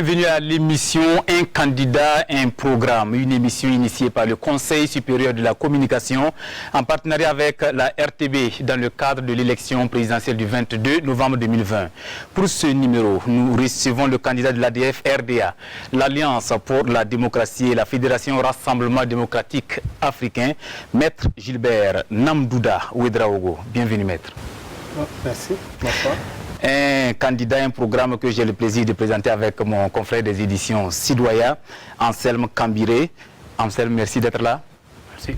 Bienvenue à l'émission Un candidat, un programme, une émission initiée par le Conseil supérieur de la communication en partenariat avec la RTB dans le cadre de l'élection présidentielle du 22 novembre 2020. Pour ce numéro, nous recevons le candidat de l'ADF RDA, l'Alliance pour la démocratie et la Fédération Rassemblement démocratique africain, Maître Gilbert Namdouda Ouedraogo. Bienvenue, Maître. Merci. Bonsoir. Un candidat, un programme que j'ai le plaisir de présenter avec mon confrère des éditions Sidoya, Anselme Kambiré. Anselme, merci d'être là. Merci.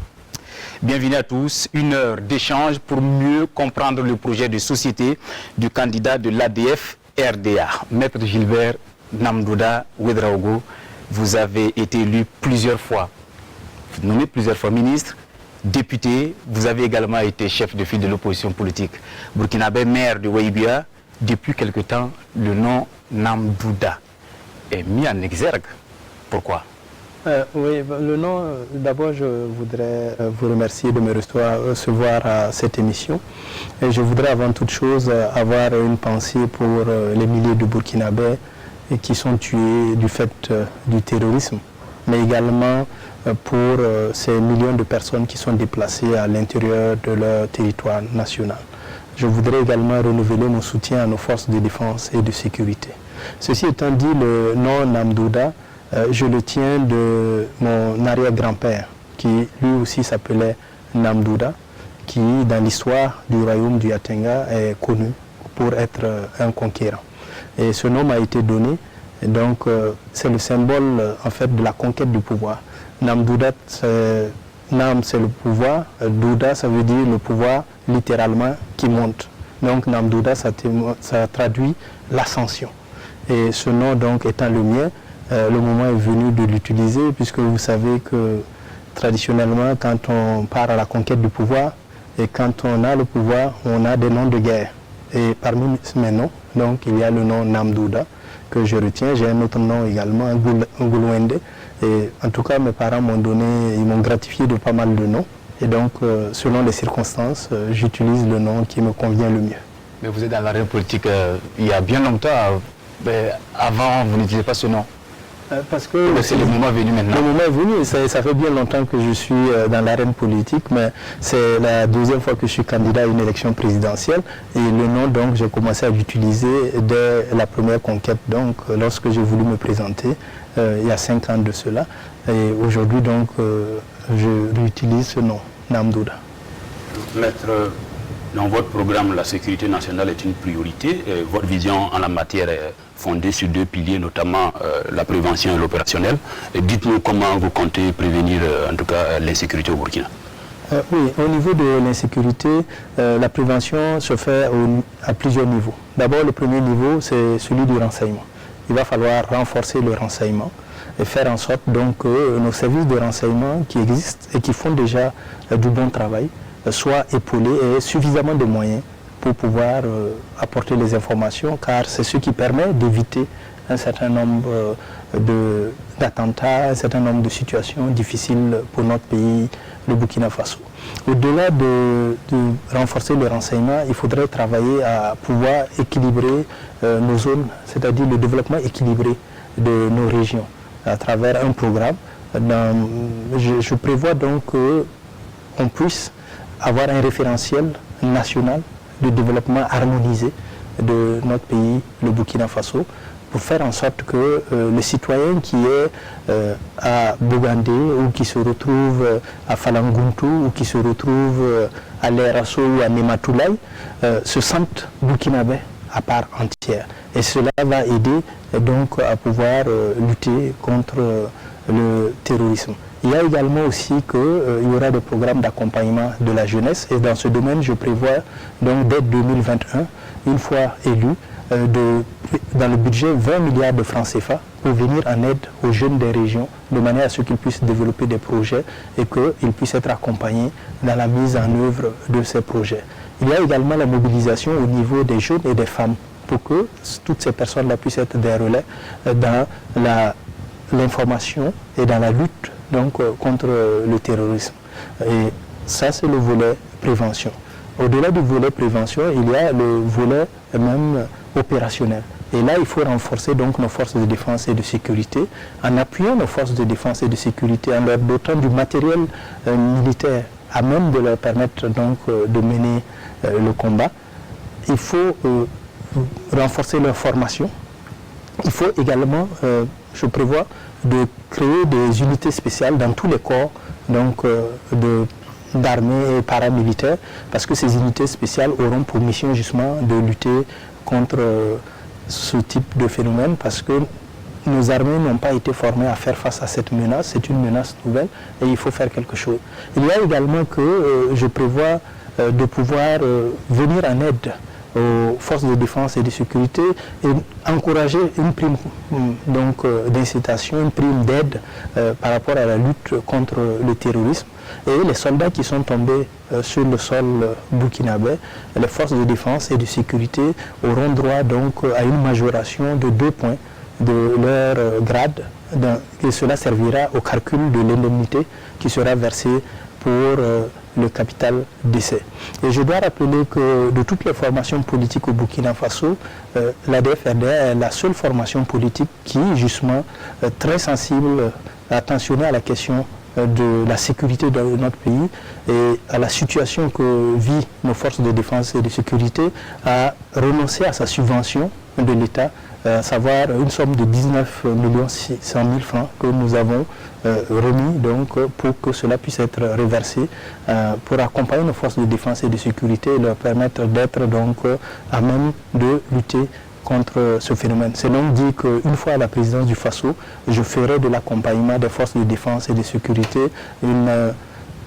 Bienvenue à tous. Une heure d'échange pour mieux comprendre le projet de société du candidat de l'ADF RDA. Maître Gilbert Namdouda Ouedraogo, vous avez été élu plusieurs fois, nommé plusieurs fois ministre, député. Vous avez également été chef de file de l'opposition politique burkinabé, maire de Ouaïbia. Depuis quelque temps, le nom Namdouda est mis en exergue. Pourquoi? Oui, le nom, d'abord je voudrais vous remercier de me recevoir à cette émission. Et je voudrais avant toute chose avoir une pensée pour les milliers de Burkinabés qui sont tués du fait du terrorisme, mais également pour ces millions de personnes qui sont déplacées à l'intérieur de leur territoire national. Je voudrais également renouveler mon soutien à nos forces de défense et de sécurité. Ceci étant dit, le nom Namdouda, je le tiens de mon arrière-grand-père, qui lui aussi s'appelait Namdouda, qui dans l'histoire du royaume du Yatenga est connu pour être un conquérant. Et ce nom m'a été donné, et donc c'est le symbole en fait de la conquête du pouvoir. Namdouda, Nam, c'est le pouvoir, Douda, ça veut dire le pouvoir littéralement qui monte. Donc Namdouda, ça traduit l'ascension. Et ce nom donc étant le mien, le moment est venu de l'utiliser, puisque vous savez que traditionnellement, quand on part à la conquête du pouvoir, et quand on a le pouvoir, on a des noms de guerre. Et parmi mes noms, donc il y a le nom Namdouda, que je retiens. J'ai un autre nom également, Ngulwende. Et en tout cas, mes parents m'ont donné, ils m'ont gratifié de pas mal de noms. Et donc, selon les circonstances, j'utilise le nom qui me convient le mieux. Mais vous êtes dans l'arène politique il y a bien longtemps. Avant, vous n'utilisez pas ce nom. Parce que c'est le moment venu maintenant. Le moment est venu, ça fait bien longtemps que je suis dans l'arène politique, mais c'est la deuxième fois que je suis candidat à une élection présidentielle. Et le nom, donc, j'ai commencé à l'utiliser dès la première conquête, donc, lorsque j'ai voulu me présenter, il y a 5 ans de cela. Et aujourd'hui, donc, je réutilise ce nom, Namdouda. Maître, dans votre programme, la sécurité nationale est une priorité. Et votre vision en la matière est fondée sur 2 piliers, notamment la prévention et l'opérationnel. Dites-nous comment vous comptez prévenir, en tout cas, l'insécurité au Burkina. Oui, au niveau de l'insécurité, la prévention se fait à plusieurs niveaux. D'abord, le premier niveau, c'est celui du renseignement. Il va falloir renforcer le renseignement et faire en sorte donc que nos services de renseignement qui existent et qui font déjà du bon travail soient épaulés et suffisamment de moyens pour pouvoir apporter les informations, car c'est ce qui permet d'éviter un certain nombre d'attentats, un certain nombre de situations difficiles pour notre pays, le Burkina Faso. Au-delà de renforcer le renseignement, il faudrait travailler à pouvoir équilibrer nos zones, c'est-à-dire le développement équilibré de nos régions à travers un programme. Je prévois donc qu'on puisse avoir un référentiel national de développement harmonisé de notre pays, le Burkina Faso, pour faire en sorte que le citoyen qui est à Bogandé ou qui se retrouve à Falanguntu ou qui se retrouve à Lerasso ou à Nematoulaye se sente burkinabé à part entière. Et cela va aider donc à pouvoir lutter contre le terrorisme. Il y a également aussi qu'il y aura des programmes d'accompagnement de la jeunesse et dans ce domaine, je prévois donc dès 2021, une fois élu, dans le budget 20 milliards de francs CFA pour venir en aide aux jeunes des régions de manière à ce qu'ils puissent développer des projets et qu'ils puissent être accompagnés dans la mise en œuvre de ces projets. Il y a également la mobilisation au niveau des jeunes et des femmes pour que toutes ces personnes-là puissent être des relais dans l'information et dans la lutte donc, contre le terrorisme. Et ça, c'est le volet prévention. Au-delà du volet prévention, il y a le volet même opérationnel. Et là, il faut renforcer donc nos forces de défense et de sécurité en appuyant nos forces de défense et de sécurité, en leur dotant du matériel militaire à même de leur permettre donc de mener le combat. Il faut renforcer leur formation. Il faut également, je prévois, de créer des unités spéciales dans tous les corps donc, d'armée et paramilitaires, parce que ces unités spéciales auront pour mission justement de lutter contre ce type de phénomène, parce que nos armées n'ont pas été formées à faire face à cette menace, c'est une menace nouvelle et il faut faire quelque chose. Il y a également que je prévois de pouvoir venir en aide aux forces de défense et de sécurité et encourager une prime d'incitation, une prime d'aide par rapport à la lutte contre le terrorisme. Et les soldats qui sont tombés sur le sol burkinabé, les forces de défense et de sécurité auront droit donc à une majoration de 2 points de leur grade, et cela servira au calcul de l'indemnité qui sera versée pour le capital décès. Et je dois rappeler que de toutes les formations politiques au Burkina Faso, l'ADF-RDA est la seule formation politique qui est justement très sensible, attentionnée à la question de la sécurité de notre pays et à la situation que vivent nos forces de défense et de sécurité, a renoncé à sa subvention de l'État, à savoir une somme de 19 600 000 francs que nous avons remis donc, pour que cela puisse être reversé pour accompagner nos forces de défense et de sécurité et leur permettre d'être donc à même de lutter contre ce phénomène. C'est donc dit qu'une fois à la présidence du FASO, je ferai de l'accompagnement des forces de défense et de sécurité une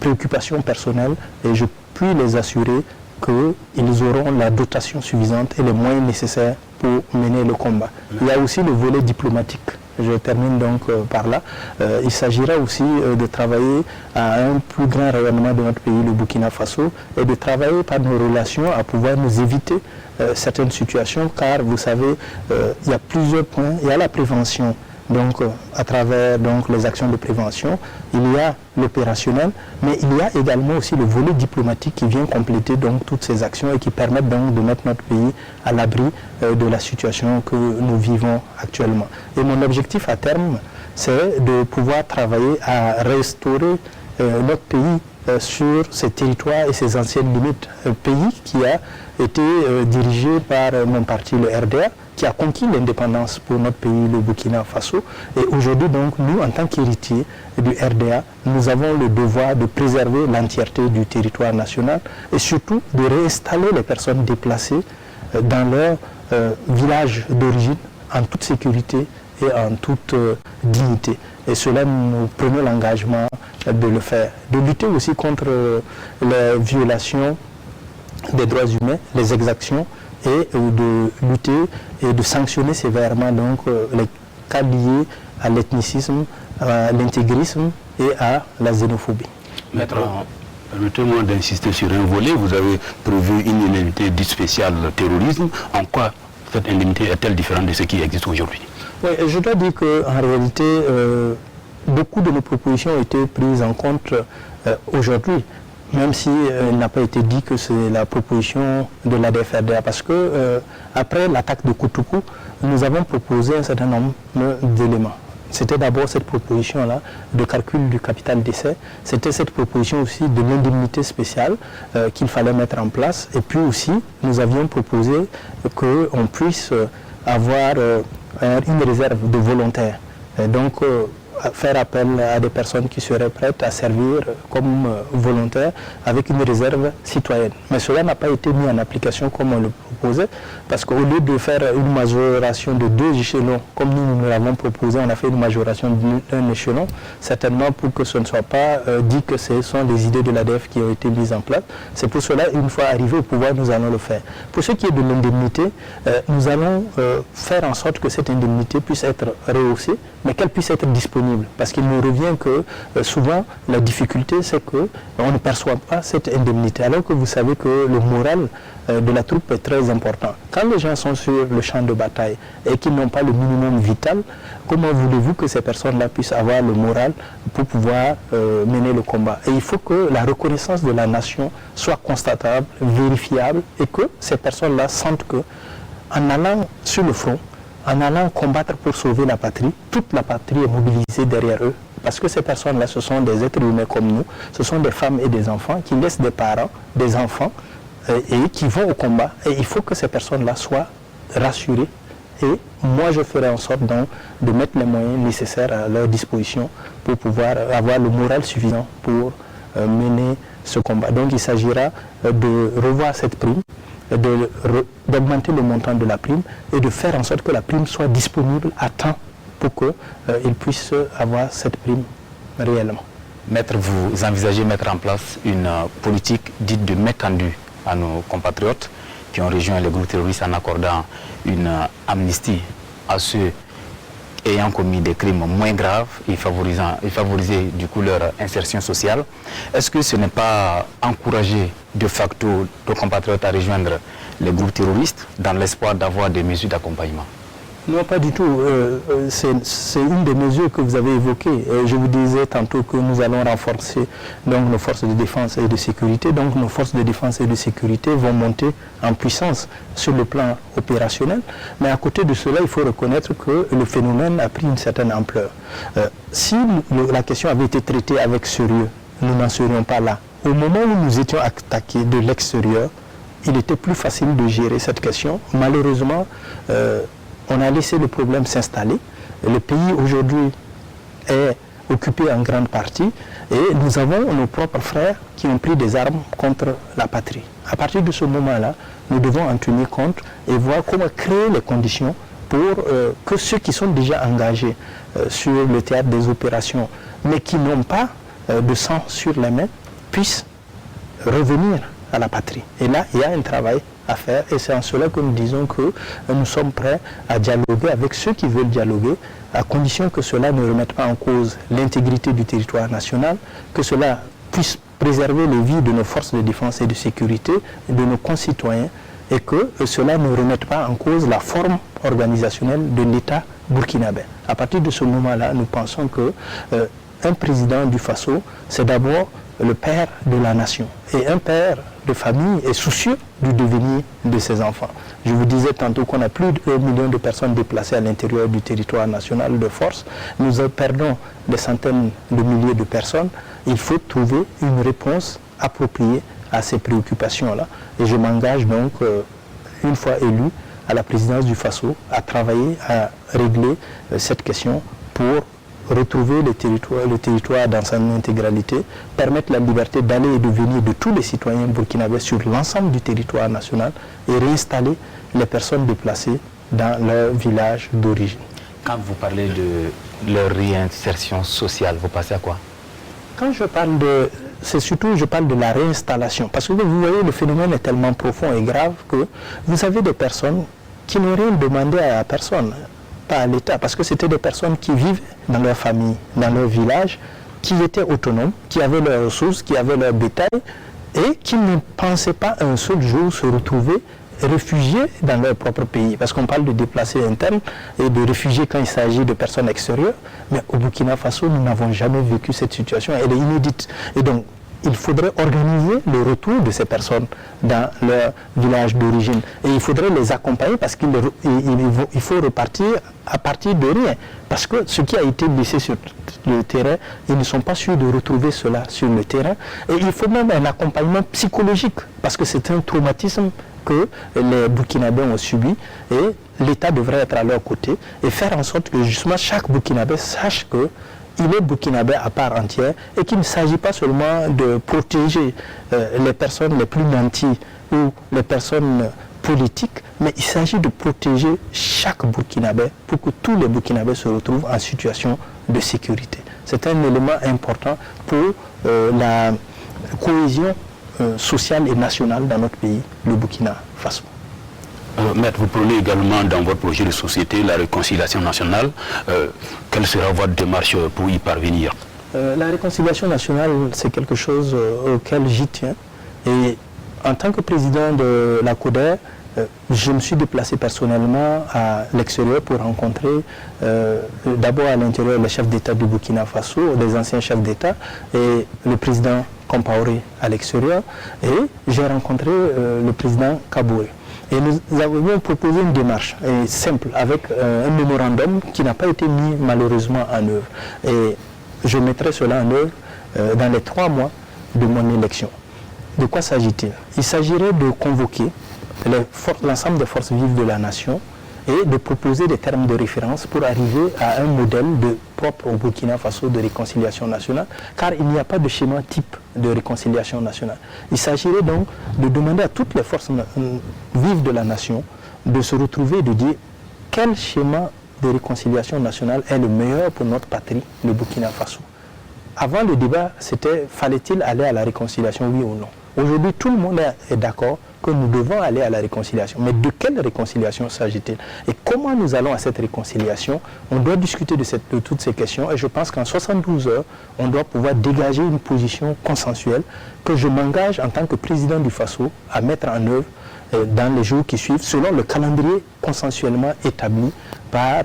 préoccupation personnelle et je puis les assurer qu'ils auront la dotation suffisante et les moyens nécessaires pour mener le combat. Il y a aussi le volet diplomatique. Je termine donc par là. Il s'agira aussi de travailler à un plus grand rayonnement de notre pays, le Burkina Faso, et de travailler par nos relations à pouvoir nous éviter certaines situations, car vous savez, il y a plusieurs points. Il y a la prévention, donc à travers donc, les actions de prévention, il y a l'opérationnel, mais il y a également aussi le volet diplomatique qui vient compléter donc toutes ces actions et qui permettent donc de mettre notre pays à l'abri de la situation que nous vivons actuellement. Et mon objectif à terme, c'est de pouvoir travailler à restaurer notre pays sur ses territoires et ses anciennes limites. Un pays qui a été dirigé par mon parti, le RDA, qui a conquis l'indépendance pour notre pays, le Burkina Faso. Et aujourd'hui, donc, nous, en tant qu'héritiers du RDA, nous avons le devoir de préserver l'entièreté du territoire national et surtout de réinstaller les personnes déplacées dans leur village d'origine en toute sécurité et en toute dignité. Et cela, nous prenons l'engagement de le faire. De lutter aussi contre les violations des droits humains, les exactions, et de lutter et de sanctionner sévèrement donc, les cas liés à l'ethnicisme, à l'intégrisme et à la xénophobie. Maître, permettez-moi d'insister sur un volet. Vous avez prévu une indemnité dite spéciale terrorisme. En quoi cette indemnité est-elle différente de ce qui existe aujourd'hui? Oui, je dois dire qu'en réalité, beaucoup de nos propositions ont été prises en compte aujourd'hui, même si il n'a pas été dit que c'est la proposition de l'ADF-RDA, parce que après l'attaque de Koutougou, nous avons proposé un certain nombre d'éléments. C'était d'abord cette proposition-là de calcul du capital décès, c'était cette proposition aussi de l'indemnité spéciale qu'il fallait mettre en place, et puis aussi nous avions proposé qu'on puisse avoir une réserve de volontaires. Et donc, faire appel à des personnes qui seraient prêtes à servir comme volontaires avec une réserve citoyenne. Mais cela n'a pas été mis en application comme on le proposait, parce qu'au lieu de faire une majoration de 2 échelons, comme nous l'avons proposé, on a fait une majoration d'un échelon, certainement pour que ce ne soit pas dit que ce sont des idées de l'ADF qui ont été mises en place. C'est pour cela, une fois arrivé au pouvoir, nous allons le faire. Pour ce qui est de l'indemnité, nous allons faire en sorte que cette indemnité puisse être rehaussée, mais qu'elle puisse être disponible. Parce qu'il nous revient que souvent la difficulté c'est qu'on ne perçoit pas cette indemnité, alors que vous savez que le moral de la troupe est très important. Quand les gens sont sur le champ de bataille et qu'ils n'ont pas le minimum vital, comment voulez-vous que ces personnes-là puissent avoir le moral pour pouvoir mener le combat? Et il faut que la reconnaissance de la nation soit constatable, vérifiable, et que ces personnes-là sentent que en allant sur le front, en allant combattre pour sauver la patrie, toute la patrie est mobilisée derrière eux. Parce que ces personnes-là, ce sont des êtres humains comme nous, ce sont des femmes et des enfants qui laissent des parents, des enfants, et qui vont au combat. Et il faut que ces personnes-là soient rassurées. Et moi, je ferai en sorte donc de mettre les moyens nécessaires à leur disposition pour pouvoir avoir le moral suffisant pour mener ce combat. Donc il s'agira de revoir cette prime, d'augmenter le montant de la prime et de faire en sorte que la prime soit disponible à temps pour qu'ils puissent avoir cette prime réellement. Maître, vous envisagez mettre en place une politique dite de main tendue à nos compatriotes qui ont rejoint les groupes terroristes en accordant une amnistie à ceux ayant commis des crimes moins graves et favoriser du coup leur insertion sociale. Est-ce que ce n'est pas encourager de facto nos compatriotes à rejoindre les groupes terroristes dans l'espoir d'avoir des mesures d'accompagnement? Non, pas du tout. C'est une des mesures que vous avez évoquées. Je vous disais tantôt que nous allons renforcer donc, nos forces de défense et de sécurité. Donc nos forces de défense et de sécurité vont monter en puissance sur le plan opérationnel. Mais à côté de cela, il faut reconnaître que le phénomène a pris une certaine ampleur. Si la question avait été traitée avec sérieux, nous n'en serions pas là. Au moment où nous étions attaqués de l'extérieur, il était plus facile de gérer cette question. Malheureusement, on a laissé le problème s'installer. Le pays aujourd'hui est occupé en grande partie et nous avons nos propres frères qui ont pris des armes contre la patrie. À partir de ce moment-là, nous devons en tenir compte et voir comment créer les conditions pour que ceux qui sont déjà engagés sur le théâtre des opérations, mais qui n'ont pas de sang sur les mains, puissent revenir à la patrie. Et là, il y a un travail à faire et c'est en cela que nous disons que nous sommes prêts à dialoguer avec ceux qui veulent dialoguer, à condition que cela ne remette pas en cause l'intégrité du territoire national, que cela puisse préserver les vies de nos forces de défense et de sécurité, de nos concitoyens, et que cela ne remette pas en cause la forme organisationnelle de l'État burkinabé. À partir de ce moment-là, nous pensons que un président du Faso, c'est d'abord le père de la nation. Et un père de famille est soucieux du devenir de ses enfants. Je vous disais tantôt qu'on a plus d'1 million de personnes déplacées à l'intérieur du territoire national de force. Nous perdons des centaines de milliers de personnes. Il faut trouver une réponse appropriée à ces préoccupations-là. Et je m'engage donc, une fois élu à la présidence du Faso, à travailler à régler cette question pour retrouver le territoire dans son intégralité, permettre la liberté d'aller et de venir de tous les citoyens burkinabés sur l'ensemble du territoire national et réinstaller les personnes déplacées dans leur village d'origine. Quand vous parlez de leur réinsertion sociale, vous passez à quoi? Quand je parle de... c'est surtout, je parle de la réinstallation. Parce que vous voyez, le phénomène est tellement profond et grave que vous avez des personnes qui n'ont rien demandé à personne, pas à l'État, parce que c'était des personnes qui vivent dans leur famille, dans leur village, qui étaient autonomes, qui avaient leurs ressources, qui avaient leur bétail, et qui ne pensaient pas un seul jour se retrouver réfugiés dans leur propre pays. Parce qu'on parle de déplacés internes et de réfugiés quand il s'agit de personnes extérieures, mais au Burkina Faso, nous n'avons jamais vécu cette situation, elle est inédite. Et donc, il faudrait organiser le retour de ces personnes dans leur village d'origine. Et il faudrait les accompagner parce qu'il faut repartir à partir de rien. Parce que ce qui a été laissé sur le terrain, ils ne sont pas sûrs de retrouver cela sur le terrain. Et il faut même un accompagnement psychologique parce que c'est un traumatisme que les Burkinabés ont subi et l'État devrait être à leur côté et faire en sorte que justement chaque Burkinabé sache que il est burkinabé à part entière et qu'il ne s'agit pas seulement de protéger les personnes les plus nantis ou les personnes politiques, mais il s'agit de protéger chaque burkinabé pour que tous les burkinabés se retrouvent en situation de sécurité. C'est un élément important pour la cohésion sociale et nationale dans notre pays, le Burkina Faso. Maître, vous prenez également dans votre projet de société la réconciliation nationale. Quelle sera votre démarche pour y parvenir? La réconciliation nationale, c'est quelque chose auquel j'y tiens. Et en tant que président de la CODER, je me suis déplacé personnellement à l'extérieur pour rencontrer d'abord à l'intérieur les chefs d'État du Burkina Faso, les anciens chefs d'État, et le président Compaoré à l'extérieur. Et j'ai rencontré le président Kaboré. Et nous avons proposé une démarche simple avec un mémorandum qui n'a pas été mis malheureusement en œuvre. Et je mettrai cela en œuvre dans les 3 mois de mon élection. De quoi s'agit-il? Il s'agirait de convoquer l'ensemble des forces vives de la nation et de proposer des termes de référence pour arriver à un modèle propre au Burkina Faso de réconciliation nationale, car il n'y a pas de schéma type de réconciliation nationale. Il s'agirait donc de demander à toutes les forces vives de la nation de se retrouver et de dire quel schéma de réconciliation nationale est le meilleur pour notre patrie, le Burkina Faso. Avant le débat, c'était fallait-il aller à la réconciliation, oui ou non? Aujourd'hui, tout le monde est d'accord que nous devons aller à la réconciliation. Mais de quelle réconciliation s'agit-il? Et comment nous allons à cette réconciliation? On doit discuter de toutes ces questions et je pense qu'en 72 heures, on doit pouvoir dégager une position consensuelle que je m'engage en tant que président du FASO à mettre en œuvre dans les jours qui suivent, selon le calendrier consensuellement établi par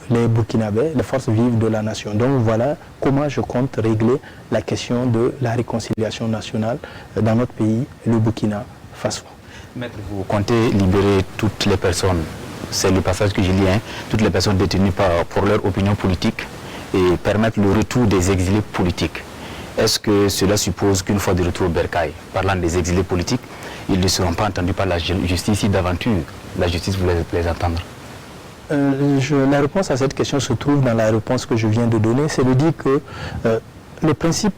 les Burkinabés, les forces vives de la nation. Donc voilà comment je compte régler la question de la réconciliation nationale dans notre pays, le Burkina Faso. Maître, vous comptez libérer toutes les personnes, c'est le passage que je lis, toutes les personnes détenues pour leur opinion politique et permettre le retour des exilés politiques. Est-ce que cela suppose qu'une fois de retour au Bercail, parlant des exilés politiques, ils ne seront pas entendus par la justice si d'aventure la justice voulait les entendre? La réponse à cette question se trouve dans la réponse que je viens de donner, c'est de dire que le principe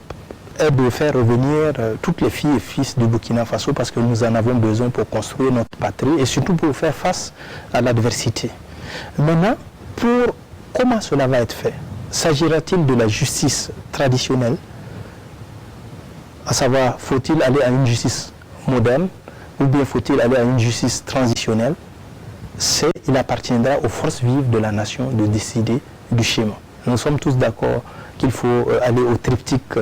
est de faire revenir toutes les filles et fils du Burkina Faso parce que nous en avons besoin pour construire notre patrie et surtout pour faire face à l'adversité. Maintenant, comment cela va être fait? S'agira-t-il de la justice traditionnelle, à savoir, faut-il aller à une justice moderne ou bien faut-il aller à une justice transitionnelle? Il appartiendra aux forces vives de la nation de décider du schéma. Nous sommes tous d'accord qu'il faut aller au triptyque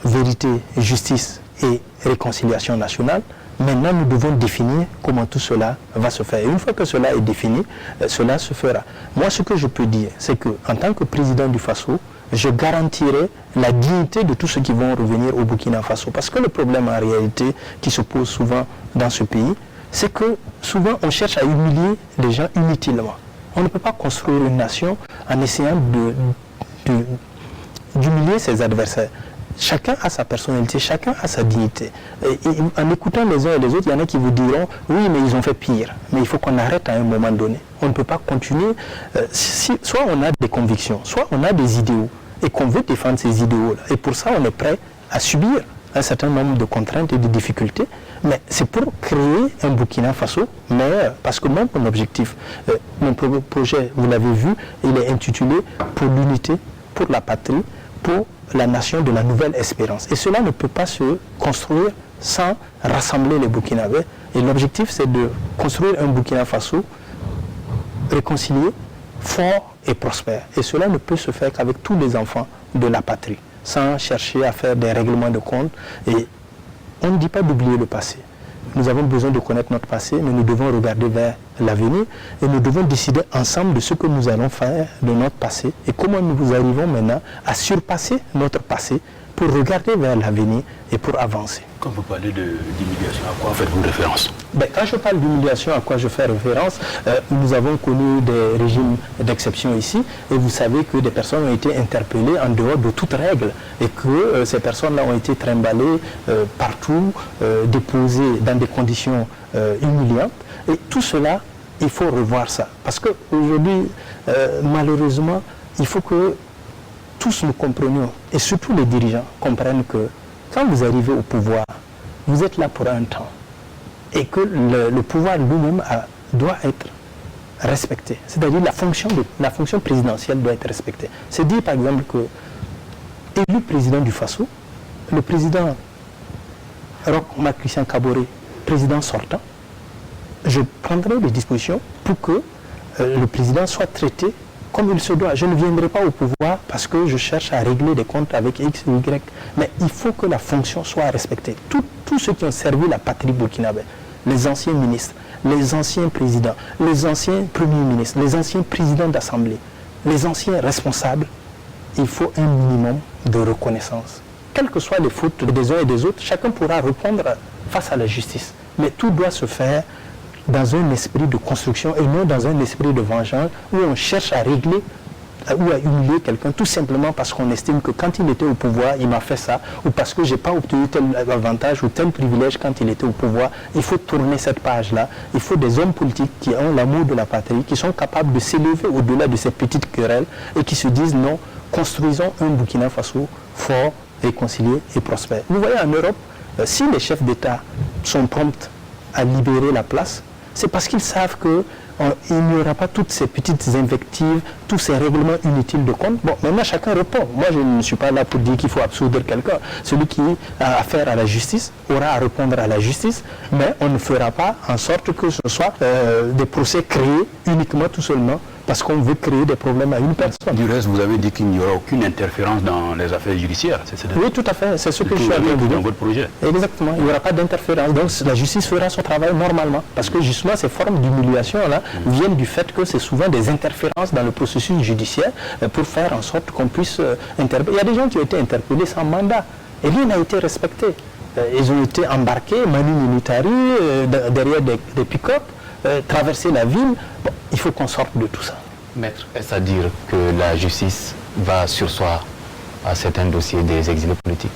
vérité, justice et réconciliation nationale. Maintenant, nous devons définir comment tout cela va se faire. Et une fois que cela est défini, cela se fera. Moi, ce que je peux dire, c'est qu'en tant que président du FASO, je garantirai la dignité de tous ceux qui vont revenir au Burkina Faso. Parce que le problème en réalité qui se pose souvent dans ce pays, c'est que souvent on cherche à humilier les gens inutilement. On ne peut pas construire une nation en essayant d'humilier ses adversaires. Chacun a sa personnalité, chacun a sa dignité. Et en écoutant les uns et les autres, il y en a qui vous diront « oui, mais ils ont fait pire ». Mais il faut qu'on arrête à un moment donné. On ne peut pas continuer. Soit on a des convictions, soit on a des idéaux et qu'on veut défendre ces idéaux-là. Et pour ça, on est prêt à subir un certain nombre de contraintes et de difficultés. Mais c'est pour créer un Burkina Faso meilleur. Parce que mon objectif, mon projet, vous l'avez vu, il est intitulé « Pour l'unité, pour la patrie, pour la nation de la nouvelle espérance ». Et cela ne peut pas se construire sans rassembler les Burkinabés. Et l'objectif, c'est de construire un Burkina Faso réconcilié, fort et prospère. Et cela ne peut se faire qu'avec tous les enfants de la patrie, sans chercher à faire des règlements de compte. Et on ne dit pas d'oublier le passé. Nous avons besoin de connaître notre passé, mais nous devons regarder vers l'avenir et nous devons décider ensemble de ce que nous allons faire de notre passé et comment nous arrivons maintenant à surpasser notre passé pour regarder vers l'avenir et pour avancer. Quand vous parlez d'humiliation, à quoi faites-vous référence? Quand je parle d'humiliation, à quoi je fais référence, nous avons connu des régimes d'exception ici et vous savez que des personnes ont été interpellées en dehors de toute règle et que ces personnes-là ont été trimballées partout, déposées dans des conditions humiliantes. Et tout cela, il faut revoir ça. Parce qu'aujourd'hui, malheureusement, il faut que tous nous comprenions, et surtout les dirigeants comprennent que quand vous arrivez au pouvoir, vous êtes là pour un temps. Et que le pouvoir lui-même doit être respecté. C'est-à-dire la fonction présidentielle doit être respectée. C'est dire par exemple que, élu président du FASO, le président Roch Marc Christian Kaboré, président sortant, je prendrai des dispositions pour que le président soit traité comme il se doit. Je ne viendrai pas au pouvoir parce que je cherche à régler des comptes avec X ou Y. Mais il faut que la fonction soit respectée. Tous ceux qui ont servi la patrie burkinabé, les anciens ministres, les anciens présidents, les anciens premiers ministres, les anciens présidents d'assemblée, les anciens responsables, il faut un minimum de reconnaissance. Quelles que soient les fautes des uns et des autres, chacun pourra répondre face à la justice. Mais tout doit se faire dans un esprit de construction et non dans un esprit de vengeance où on cherche à régler ou à humilier quelqu'un tout simplement parce qu'on estime que quand il était au pouvoir, il m'a fait ça, ou parce que je n'ai pas obtenu tel avantage ou tel privilège quand il était au pouvoir. Il faut tourner cette page-là. Il faut des hommes politiques qui ont l'amour de la patrie, qui sont capables de s'élever au-delà de ces petites querelles et qui se disent non, construisons un Burkina Faso fort, réconcilié et prospère. Vous voyez, en Europe, si les chefs d'État sont prompts à libérer la place, c'est parce qu'ils savent que il n'y aura pas toutes ces petites invectives, tous ces règlements inutiles de compte. Bon, maintenant chacun répond. Moi, je ne suis pas là pour dire qu'il faut absoudre quelqu'un. Celui qui a affaire à la justice aura à répondre à la justice, mais on ne fera pas en sorte que ce soit des procès créés uniquement tout seulement parce qu'on veut créer des problèmes à une personne. Du reste, vous avez dit qu'il n'y aura aucune interférence dans les affaires judiciaires. Oui, tout à fait. C'est ce que je suis en train de dire. Dans votre projet. Exactement. Il n'y aura pas d'interférence. Donc la justice fera son travail normalement. Parce que justement, ces formes d'humiliation-là viennent du fait que c'est souvent des interférences dans le processus judiciaire pour faire en sorte qu'on puisse interpeller. Il y a des gens qui ont été interpellés sans mandat et rien n'a été respecté. Ils ont été embarqués, manu militari, derrière des pick-up, traverser la ville. Bon, il faut qu'on sorte de tout ça. Maître, est-ce à dire que la justice va surseoir à certains dossiers des exilés politiques?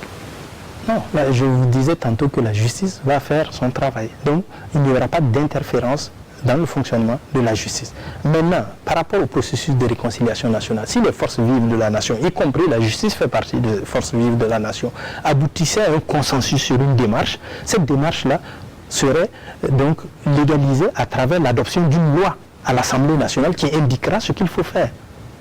Non, là, je vous disais tantôt que la justice va faire son travail. Donc, il n'y aura pas d'interférence dans le fonctionnement de la justice. Maintenant, par rapport au processus de réconciliation nationale, si les forces vives de la nation, y compris la justice fait partie des forces vives de la nation, aboutissaient à un consensus sur une démarche, cette démarche-là serait donc légalisée à travers l'adoption d'une loi à l'Assemblée nationale qui indiquera ce qu'il faut faire.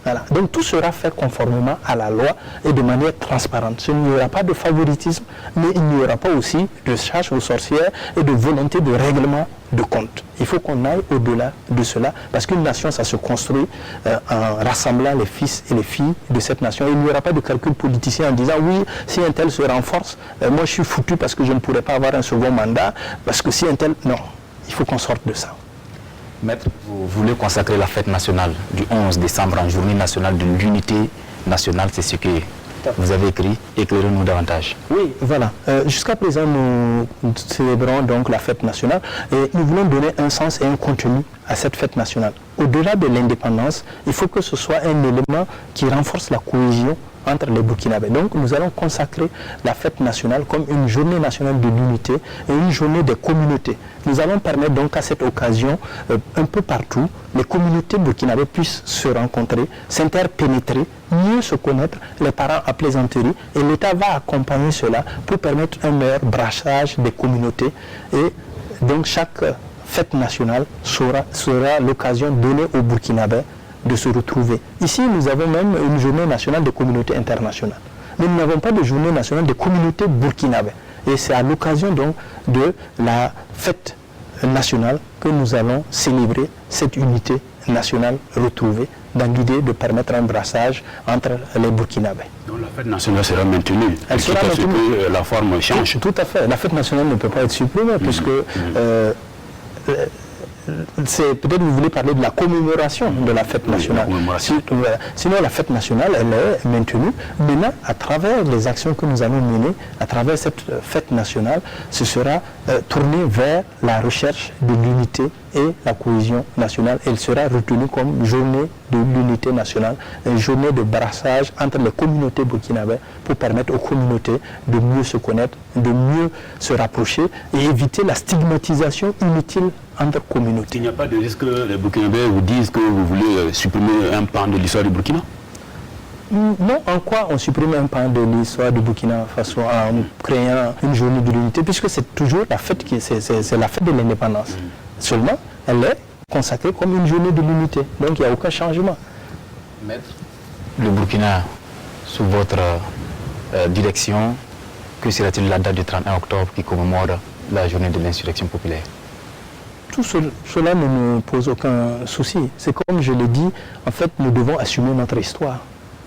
Voilà. Donc tout sera fait conformément à la loi et de manière transparente. Il n'y aura pas de favoritisme, mais il n'y aura pas aussi de chasse aux sorcières et de volonté de règlement de compte. Il faut qu'on aille au-delà de cela, parce qu'une nation, ça se construit en rassemblant les fils et les filles de cette nation. Il n'y aura pas de calcul politicien en disant oui, si un tel se renforce, moi je suis foutu parce que je ne pourrai pas avoir un second mandat, parce que si un tel... Non, il faut qu'on sorte de ça. Maître, vous voulez consacrer la fête nationale du 11 décembre en journée nationale de l'unité nationale, c'est ce que vous avez écrit. Éclairez-nous davantage. Oui, voilà. Jusqu'à présent, nous célébrons donc la fête nationale et nous voulons donner un sens et un contenu à cette fête nationale. Au-delà de l'indépendance, il faut que ce soit un élément qui renforce la cohésion entre les Burkinabés. Donc nous allons consacrer la fête nationale comme une journée nationale de l'unité et une journée des communautés. Nous allons permettre donc à cette occasion, un peu partout, les communautés burkinabées puissent se rencontrer, s'interpénétrer, mieux se connaître, les parents à plaisanterie, et l'État va accompagner cela pour permettre un meilleur brassage des communautés. Et donc chaque fête nationale sera l'occasion donnée aux Burkinabés de se retrouver. Ici, nous avons même une journée nationale des communautés internationales. Mais nous n'avons pas de journée nationale des communautés burkinabées. Et c'est à l'occasion donc de la fête nationale que nous allons célébrer cette unité nationale retrouvée dans l'idée de permettre un brassage entre les Burkinabés. Donc la fête nationale sera maintenue. Elle sera maintenue. Que la forme change. Tout à fait. La fête nationale ne peut pas être supprimée puisque c'est peut-être vous voulez parler de la commémoration de la fête nationale. Sinon la fête nationale elle est maintenue. Maintenant à travers les actions que nous allons mener, à travers cette fête nationale, ce sera tourné vers la recherche de l'unité et la cohésion nationale. Elle sera retenue comme journée de l'unité nationale, une journée de brassage entre les communautés burkinabées pour permettre aux communautés de mieux se connaître, de mieux se rapprocher et éviter la stigmatisation inutile entre communautés. Il n'y a pas de risque que les Burkinabés vous disent que vous voulez supprimer un pan de l'histoire du Burkina? Non, en quoi on supprime un pan de l'histoire du Burkina Faso en créant une journée de l'unité, puisque c'est toujours la fête c'est la fête de l'indépendance. Seulement, elle est consacrée comme une journée de l'unité, donc il n'y a aucun changement. Maître, le Burkina, sous votre direction, que sera-t-il la date du 31 octobre qui commémore la journée de l'insurrection populaire? Tout cela ne nous pose aucun souci. C'est comme je l'ai dit, en fait, nous devons assumer notre histoire.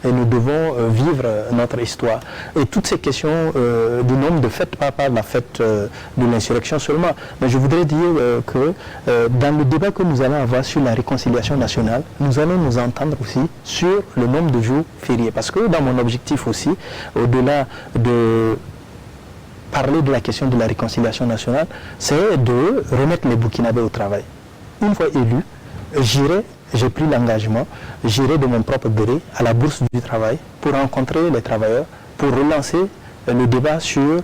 Et nous devons vivre notre histoire. Et toutes ces questions du nombre de fêtes, pas la fête de l'insurrection seulement, mais je voudrais dire que dans le débat que nous allons avoir sur la réconciliation nationale, nous allons nous entendre aussi sur le nombre de jours fériés. Parce que dans mon objectif aussi, au-delà de parler de la question de la réconciliation nationale, c'est de remettre les Burkinabés au travail. une fois élu, j'ai pris l'engagement, j'irai de mon propre gré à la Bourse du Travail pour rencontrer les travailleurs, pour relancer le débat sur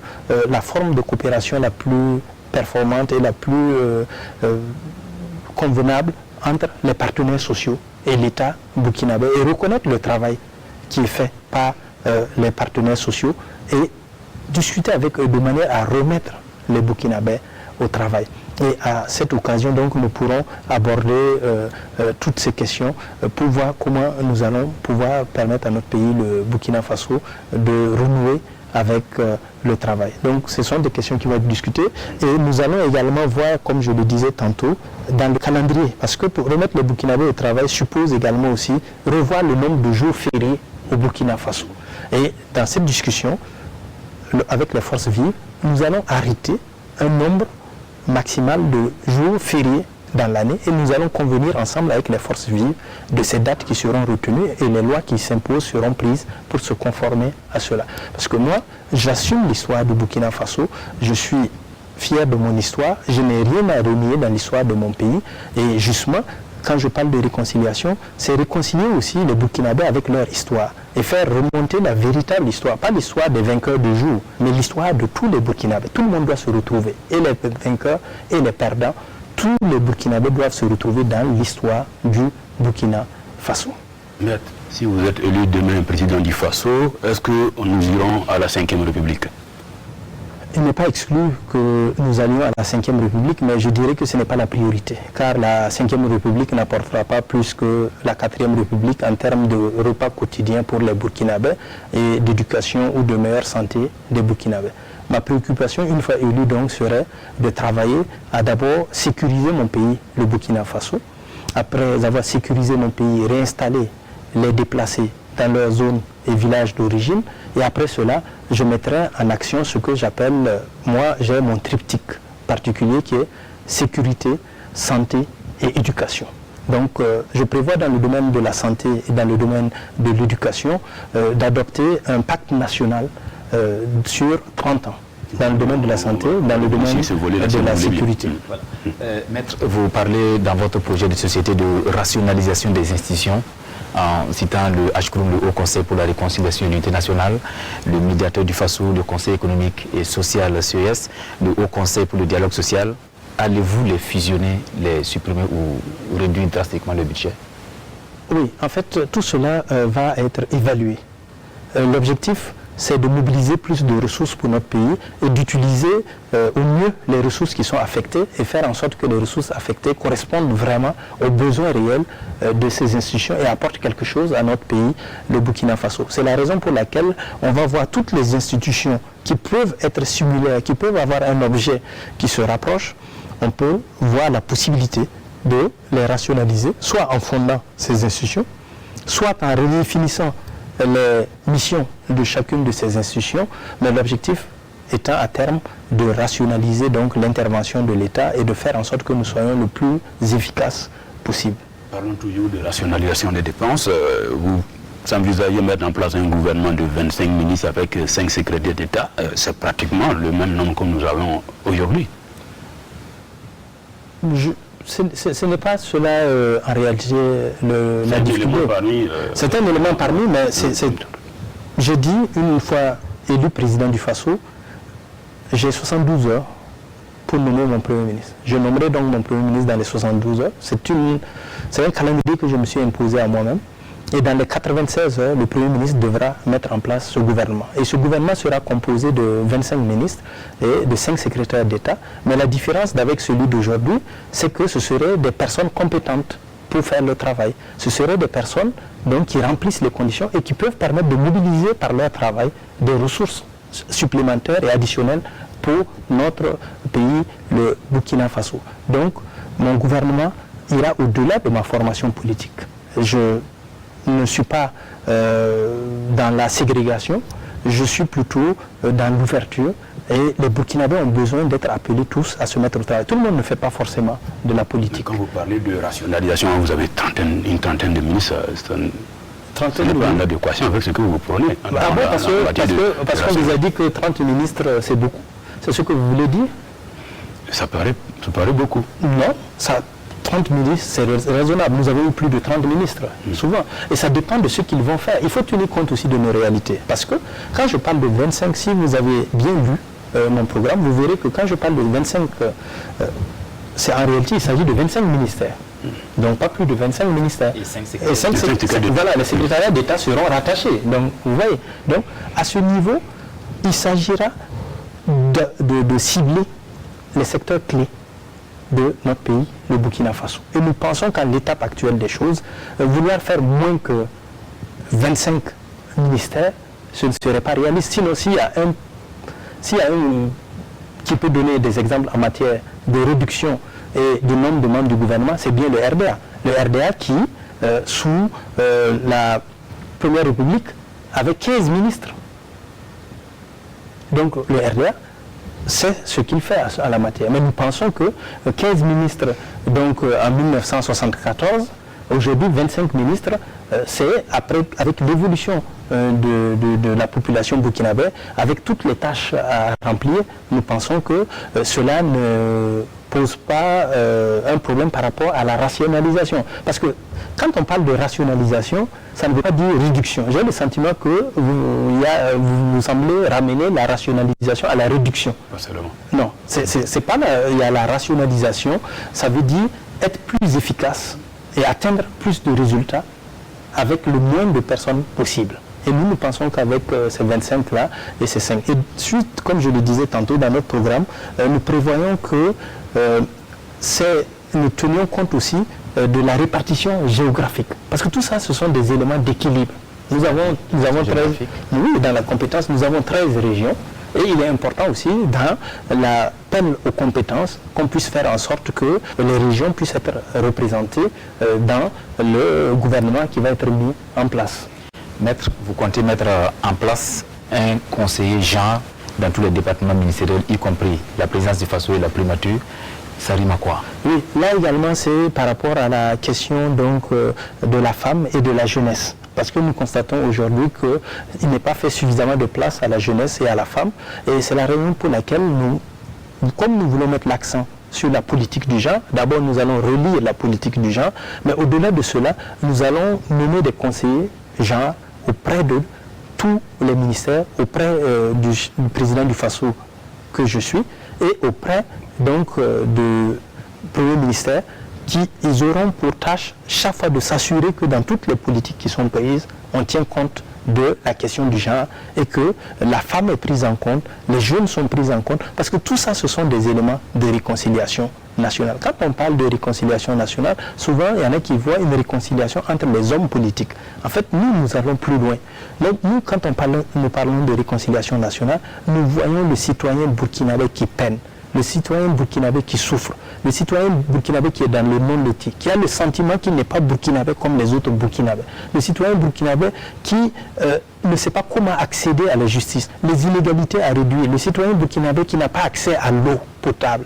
la forme de coopération la plus performante et la plus convenable entre les partenaires sociaux et l'État burkinabé et reconnaître le travail qui est fait par les partenaires sociaux et discuter avec eux de manière à remettre les Burkinabés au travail. Et à cette occasion, donc, nous pourrons aborder toutes ces questions pour voir comment nous allons pouvoir permettre à notre pays, le Burkina Faso, de renouer avec le travail. Donc ce sont des questions qui vont être discutées et nous allons également voir, comme je le disais tantôt, dans le calendrier, parce que pour remettre les Burkinabés au travail suppose également aussi revoir le nombre de jours fériés au Burkina Faso. Et dans cette discussion, avec les forces vives, nous allons arrêter un nombre maximal de jours fériés dans l'année et nous allons convenir ensemble avec les forces vives de ces dates qui seront retenues et les lois qui s'imposent seront prises pour se conformer à cela. Parce que moi, j'assume l'histoire du Burkina Faso, je suis fier de mon histoire, je n'ai rien à renier dans l'histoire de mon pays et justement, quand je parle de réconciliation, c'est réconcilier aussi les Burkinabés avec leur histoire et faire remonter la véritable histoire, pas l'histoire des vainqueurs du jour, mais l'histoire de tous les Burkinabés. Tout le monde doit se retrouver, et les vainqueurs et les perdants. Tous les Burkinabés doivent se retrouver dans l'histoire du Burkina Faso. Maître, si vous êtes élu demain président du Faso, est-ce que nous irons à la 5e République? Il n'est pas exclu que nous allions à la 5e République, mais je dirais que ce n'est pas la priorité, car la 5e République n'apportera pas plus que la 4e République en termes de repas quotidiens pour les Burkinabés et d'éducation ou de meilleure santé des Burkinabés. Ma préoccupation, une fois élu donc, serait de travailler à d'abord sécuriser mon pays, le Burkina Faso. Après avoir sécurisé mon pays, réinstaller les déplacés dans leurs zones et villages d'origine. Et après cela, je mettrai en action ce que j'appelle, moi, j'ai mon triptyque particulier qui est sécurité, santé et éducation. Donc, je prévois dans le domaine de la santé et dans le domaine de l'éducation d'adopter un pacte national sur 30 ans. Dans le domaine de la santé, dans le domaine de la sécurité. Voilà. Maître, vous parlez dans votre projet de société de rationalisation des institutions, en citant le HCROUM, le Haut Conseil pour la Réconciliation et l'Unité Nationale, le médiateur du FASO, le Conseil économique et social CES, le Haut Conseil pour le dialogue social. Allez-vous les fusionner, les supprimer ou réduire drastiquement le budget? Oui, en fait, tout cela va être évalué. L'objectif, c'est de mobiliser plus de ressources pour notre pays et d'utiliser au mieux les ressources qui sont affectées et faire en sorte que les ressources affectées correspondent vraiment aux besoins réels de ces institutions et apportent quelque chose à notre pays, le Burkina Faso. C'est la raison pour laquelle on va voir toutes les institutions qui peuvent être similaires, qui peuvent avoir un objet qui se rapproche. On peut voir la possibilité de les rationaliser, soit en fondant ces institutions, soit en redéfinissant les missions de chacune de ces institutions, mais l'objectif étant à terme de rationaliser donc l'intervention de l'État et de faire en sorte que nous soyons le plus efficaces possible. Parlons toujours de rationalisation des dépenses. Vous envisagez mettre en place un gouvernement de 25 ministres avec 5 secrétaires d'État. C'est pratiquement le même nombre que nous avons aujourd'hui. Ce n'est pas cela en réalité la difficulté. C'est un élément parmi, mais j'ai dit une fois élu président du Faso, j'ai 72 heures pour nommer mon Premier ministre. Je nommerai donc mon Premier ministre dans les 72 heures. C'est un calendrier que je me suis imposé à moi-même. Et dans les 96 heures, le Premier ministre devra mettre en place ce gouvernement. Et ce gouvernement sera composé de 25 ministres et de 5 secrétaires d'État. Mais la différence avec celui d'aujourd'hui, c'est que ce seraient des personnes compétentes pour faire le travail. Ce seraient des personnes donc, qui remplissent les conditions et qui peuvent permettre de mobiliser par leur travail des ressources supplémentaires et additionnelles pour notre pays, le Burkina Faso. Donc, mon gouvernement ira au-delà de ma formation politique. Je ne suis pas dans la ségrégation, je suis plutôt dans l'ouverture et les Burkinabés ont besoin d'être appelés tous à se mettre au travail. Tout le monde ne fait pas forcément de la politique. Quand vous parlez de rationalisation, vous avez une trentaine de ministres, c'est en adéquation avec ce que vous prenez. Parce qu'on vous a dit que 30 ministres c'est beaucoup. C'est ce que vous voulez dire? Ça paraît beaucoup. Non, 30 ministres, c'est raisonnable. Nous avons eu plus de 30 ministres, souvent. Et ça dépend de ce qu'ils vont faire. Il faut tenir compte aussi de nos réalités. Parce que quand je parle de 25, si vous avez bien lu mon programme, vous verrez que quand je parle de 25, c'est en réalité, il s'agit de 25 ministères. Donc pas plus de 25 ministères. Et 5 voilà, les secrétariats d'État seront rattachés. Donc vous voyez, donc à ce niveau, il s'agira de cibler les secteurs clés de notre pays, le Burkina Faso. Et nous pensons qu'à l'étape actuelle des choses, vouloir faire moins que 25 ministères, ce ne serait pas réaliste. Sinon, s'il y a un qui peut donner des exemples en matière de réduction et du nombre de membres du gouvernement, c'est bien le RDA. Le RDA qui, sous la Première République, avait 15 ministres. Donc le RDA, c'est ce qu'il fait à la matière. Mais nous pensons que 15 ministres, donc en 1974, aujourd'hui 25 ministres, c'est avec l'évolution de la population burkinabé, avec toutes les tâches à remplir, nous pensons que cela ne pose pas un problème par rapport à la rationalisation. Parce que quand on parle de rationalisation, ça ne veut pas dire réduction. J'ai le sentiment que vous semblez ramener la rationalisation à la réduction. Non, c'est pas il y a la rationalisation, ça veut dire être plus efficace et atteindre plus de résultats avec le moins de personnes possible. Et nous pensons qu'avec ces 25-là et ces 5. Et suite, comme je le disais tantôt dans notre programme, nous prévoyons que nous tenions compte aussi de la répartition géographique. Parce que tout ça, ce sont des éléments d'équilibre. Nous avons 13, oui, dans la compétence, nous avons 13 régions. Et il est important aussi, dans l'appel aux compétences, qu'on puisse faire en sorte que les régions puissent être représentées dans le gouvernement qui va être mis en place. Maître, vous comptez mettre en place un conseiller genre dans tous les départements ministériels, y compris la présidence du FASO et la primature. Ça rime à quoi? Oui, là également c'est par rapport à la question donc, de la femme et de la jeunesse. Parce que nous constatons aujourd'hui qu'il n'est pas fait suffisamment de place à la jeunesse et à la femme. Et c'est la raison pour laquelle comme nous voulons mettre l'accent sur la politique du genre, d'abord nous allons relire la politique du genre, mais au-delà de cela, nous allons nommer des conseillers genre auprès de tous les ministères, auprès du président du FASO que je suis, et auprès donc du Premier ministère, ils auront pour tâche chaque fois de s'assurer que dans toutes les politiques qui sont prises, on tient compte de la question du genre et que la femme est prise en compte, les jeunes sont pris en compte, parce que tout ça, ce sont des éléments de réconciliation nationale. Quand on parle de réconciliation nationale, souvent, il y en a qui voient une réconciliation entre les hommes politiques. En fait, nous allons plus loin. Donc, nous, quand nous parlons de réconciliation nationale, nous voyons le citoyen burkinabé qui peine, le citoyen burkinabé qui souffre, le citoyen burkinabé qui est dans le non-loti, qui a le sentiment qu'il n'est pas burkinabé comme les autres burkinabés, le citoyen burkinabé qui ne sait pas comment accéder à la justice, les inégalités à réduire, le citoyen burkinabé qui n'a pas accès à l'eau potable.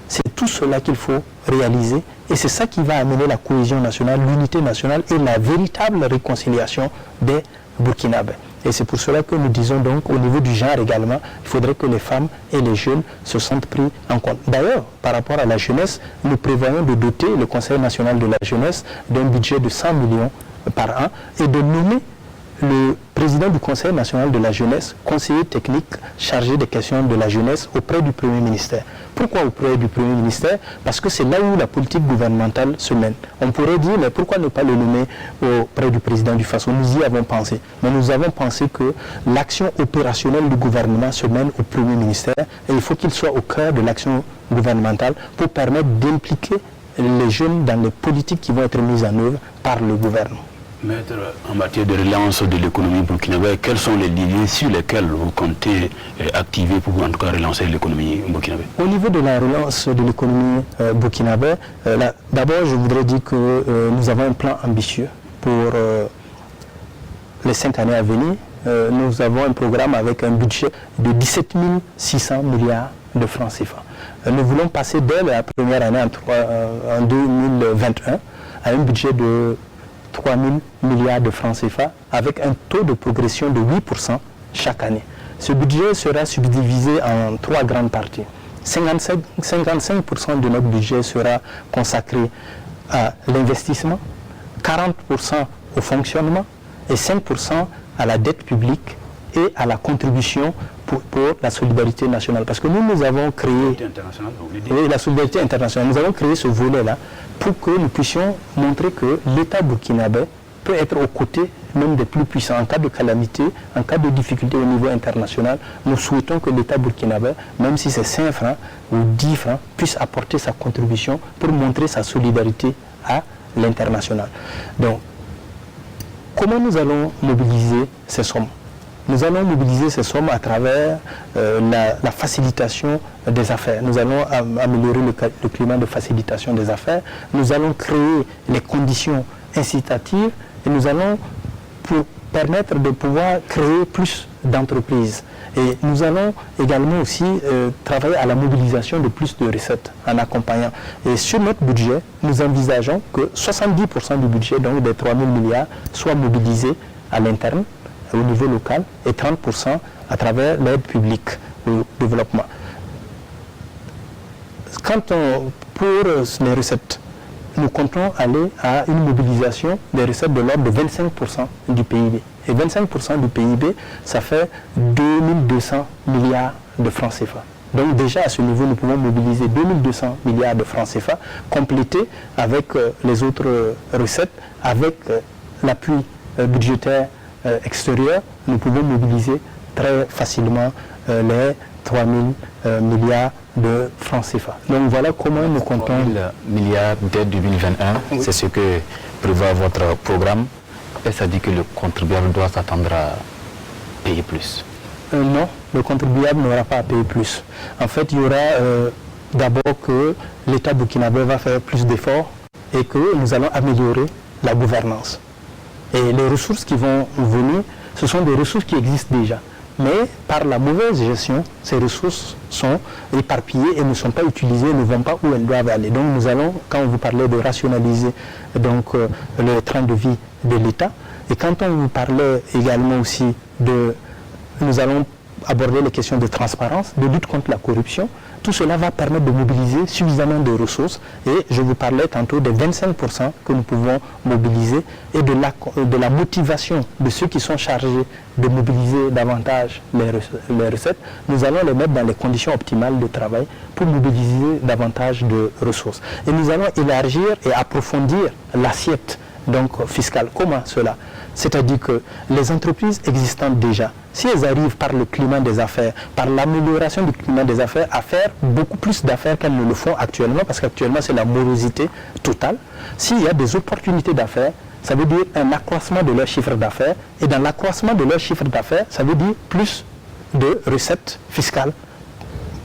C'est tout cela qu'il faut réaliser et c'est ça qui va amener la cohésion nationale, l'unité nationale et la véritable réconciliation des Burkinabés. Et c'est pour cela que nous disons donc au niveau du genre également, il faudrait que les femmes et les jeunes se sentent pris en compte. D'ailleurs, par rapport à la jeunesse, nous prévoyons de doter le Conseil national de la jeunesse d'un budget de 100 millions par an et de nommer le président du Conseil national de la jeunesse, conseiller technique chargé des questions de la jeunesse auprès du Premier ministère. Pourquoi auprès du Premier ministère? Parce que c'est là où la politique gouvernementale se mène. On pourrait dire, mais pourquoi ne pas le nommer auprès du président du FASO? Nous y avons pensé. Mais nous avons pensé que l'action opérationnelle du gouvernement se mène au Premier ministère et il faut qu'il soit au cœur de l'action gouvernementale pour permettre d'impliquer les jeunes dans les politiques qui vont être mises en œuvre par le gouvernement. Maître, en matière de relance de l'économie burkinabé, quels sont les leviers sur lesquels vous comptez activer pour en tout cas relancer l'économie burkinabé? Au niveau de la relance de l'économie burkinabé, d'abord je voudrais dire que nous avons un plan ambitieux pour les 5 années à venir. Nous avons un programme avec un budget de 17 600 milliards de francs CFA. Nous voulons passer dès la première année en 2021 à un budget de 3 000 milliards de francs CFA avec un taux de progression de 8% chaque année. Ce budget sera subdivisé en 3 grandes parties. 55% de notre budget sera consacré à l'investissement, 40% au fonctionnement et 5% à la dette publique et à la contribution pour la solidarité nationale. Parce que nous avons créé la solidarité internationale. Nous avons créé ce volet-là pour que nous puissions montrer que l'État burkinabé peut être aux côtés même des plus puissants. En cas de calamité, en cas de difficulté au niveau international, nous souhaitons que l'État burkinabé, même si c'est 5 francs ou 10 francs, puisse apporter sa contribution pour montrer sa solidarité à l'international. Donc, comment nous allons mobiliser ces sommes? Nous allons mobiliser ces sommes à travers la facilitation des affaires. Nous allons améliorer le climat de facilitation des affaires. Nous allons créer les conditions incitatives et nous allons permettre de pouvoir créer plus d'entreprises. Et nous allons également aussi travailler à la mobilisation de plus de recettes en accompagnant. Et sur notre budget, nous envisageons que 70% du budget, donc des 3 000 milliards, soit mobilisé à l'interne, au niveau local, et 30% à travers l'aide publique au développement. Pour les recettes, nous comptons aller à une mobilisation des recettes de l'ordre de 25% du PIB. Et 25% du PIB, ça fait 2200 milliards de francs CFA. Donc déjà à ce niveau, nous pouvons mobiliser 2200 milliards de francs CFA, complétés avec les autres recettes, avec l'appui budgétaire extérieur, nous pouvons mobiliser très facilement les 3 000 milliards de francs CFA. Donc voilà comment nous comptons. 3 000 milliards dès 2021, oui. C'est ce que prévoit votre programme. Et ça dit que le contribuable doit s'attendre à payer plus. Non, le contribuable n'aura pas à payer plus. En fait, il y aura d'abord que l'État burkinabé va faire plus d'efforts et que nous allons améliorer la gouvernance. Et les ressources qui vont venir, ce sont des ressources qui existent déjà. Mais par la mauvaise gestion, ces ressources sont éparpillées et ne sont pas utilisées, ne vont pas où elles doivent aller. Donc nous allons, quand on vous parlait de rationaliser donc, le train de vie de l'État, et quand on vous parlait également aussi de... Nous allons aborder les questions de transparence, de lutte contre la corruption. Tout cela va permettre de mobiliser suffisamment de ressources et je vous parlais tantôt des 25% que nous pouvons mobiliser et de la motivation de ceux qui sont chargés de mobiliser davantage les recettes. Nous allons les mettre dans les conditions optimales de travail pour mobiliser davantage de ressources. Et nous allons élargir et approfondir l'assiette donc fiscale. Comment cela? C'est-à-dire que les entreprises existantes déjà, si elles arrivent par le climat des affaires, par l'amélioration du climat des affaires, à faire beaucoup plus d'affaires qu'elles ne le font actuellement, parce qu'actuellement c'est la morosité totale, s'il y a des opportunités d'affaires, ça veut dire un accroissement de leur chiffre d'affaires, et dans l'accroissement de leur chiffre d'affaires, ça veut dire plus de recettes fiscales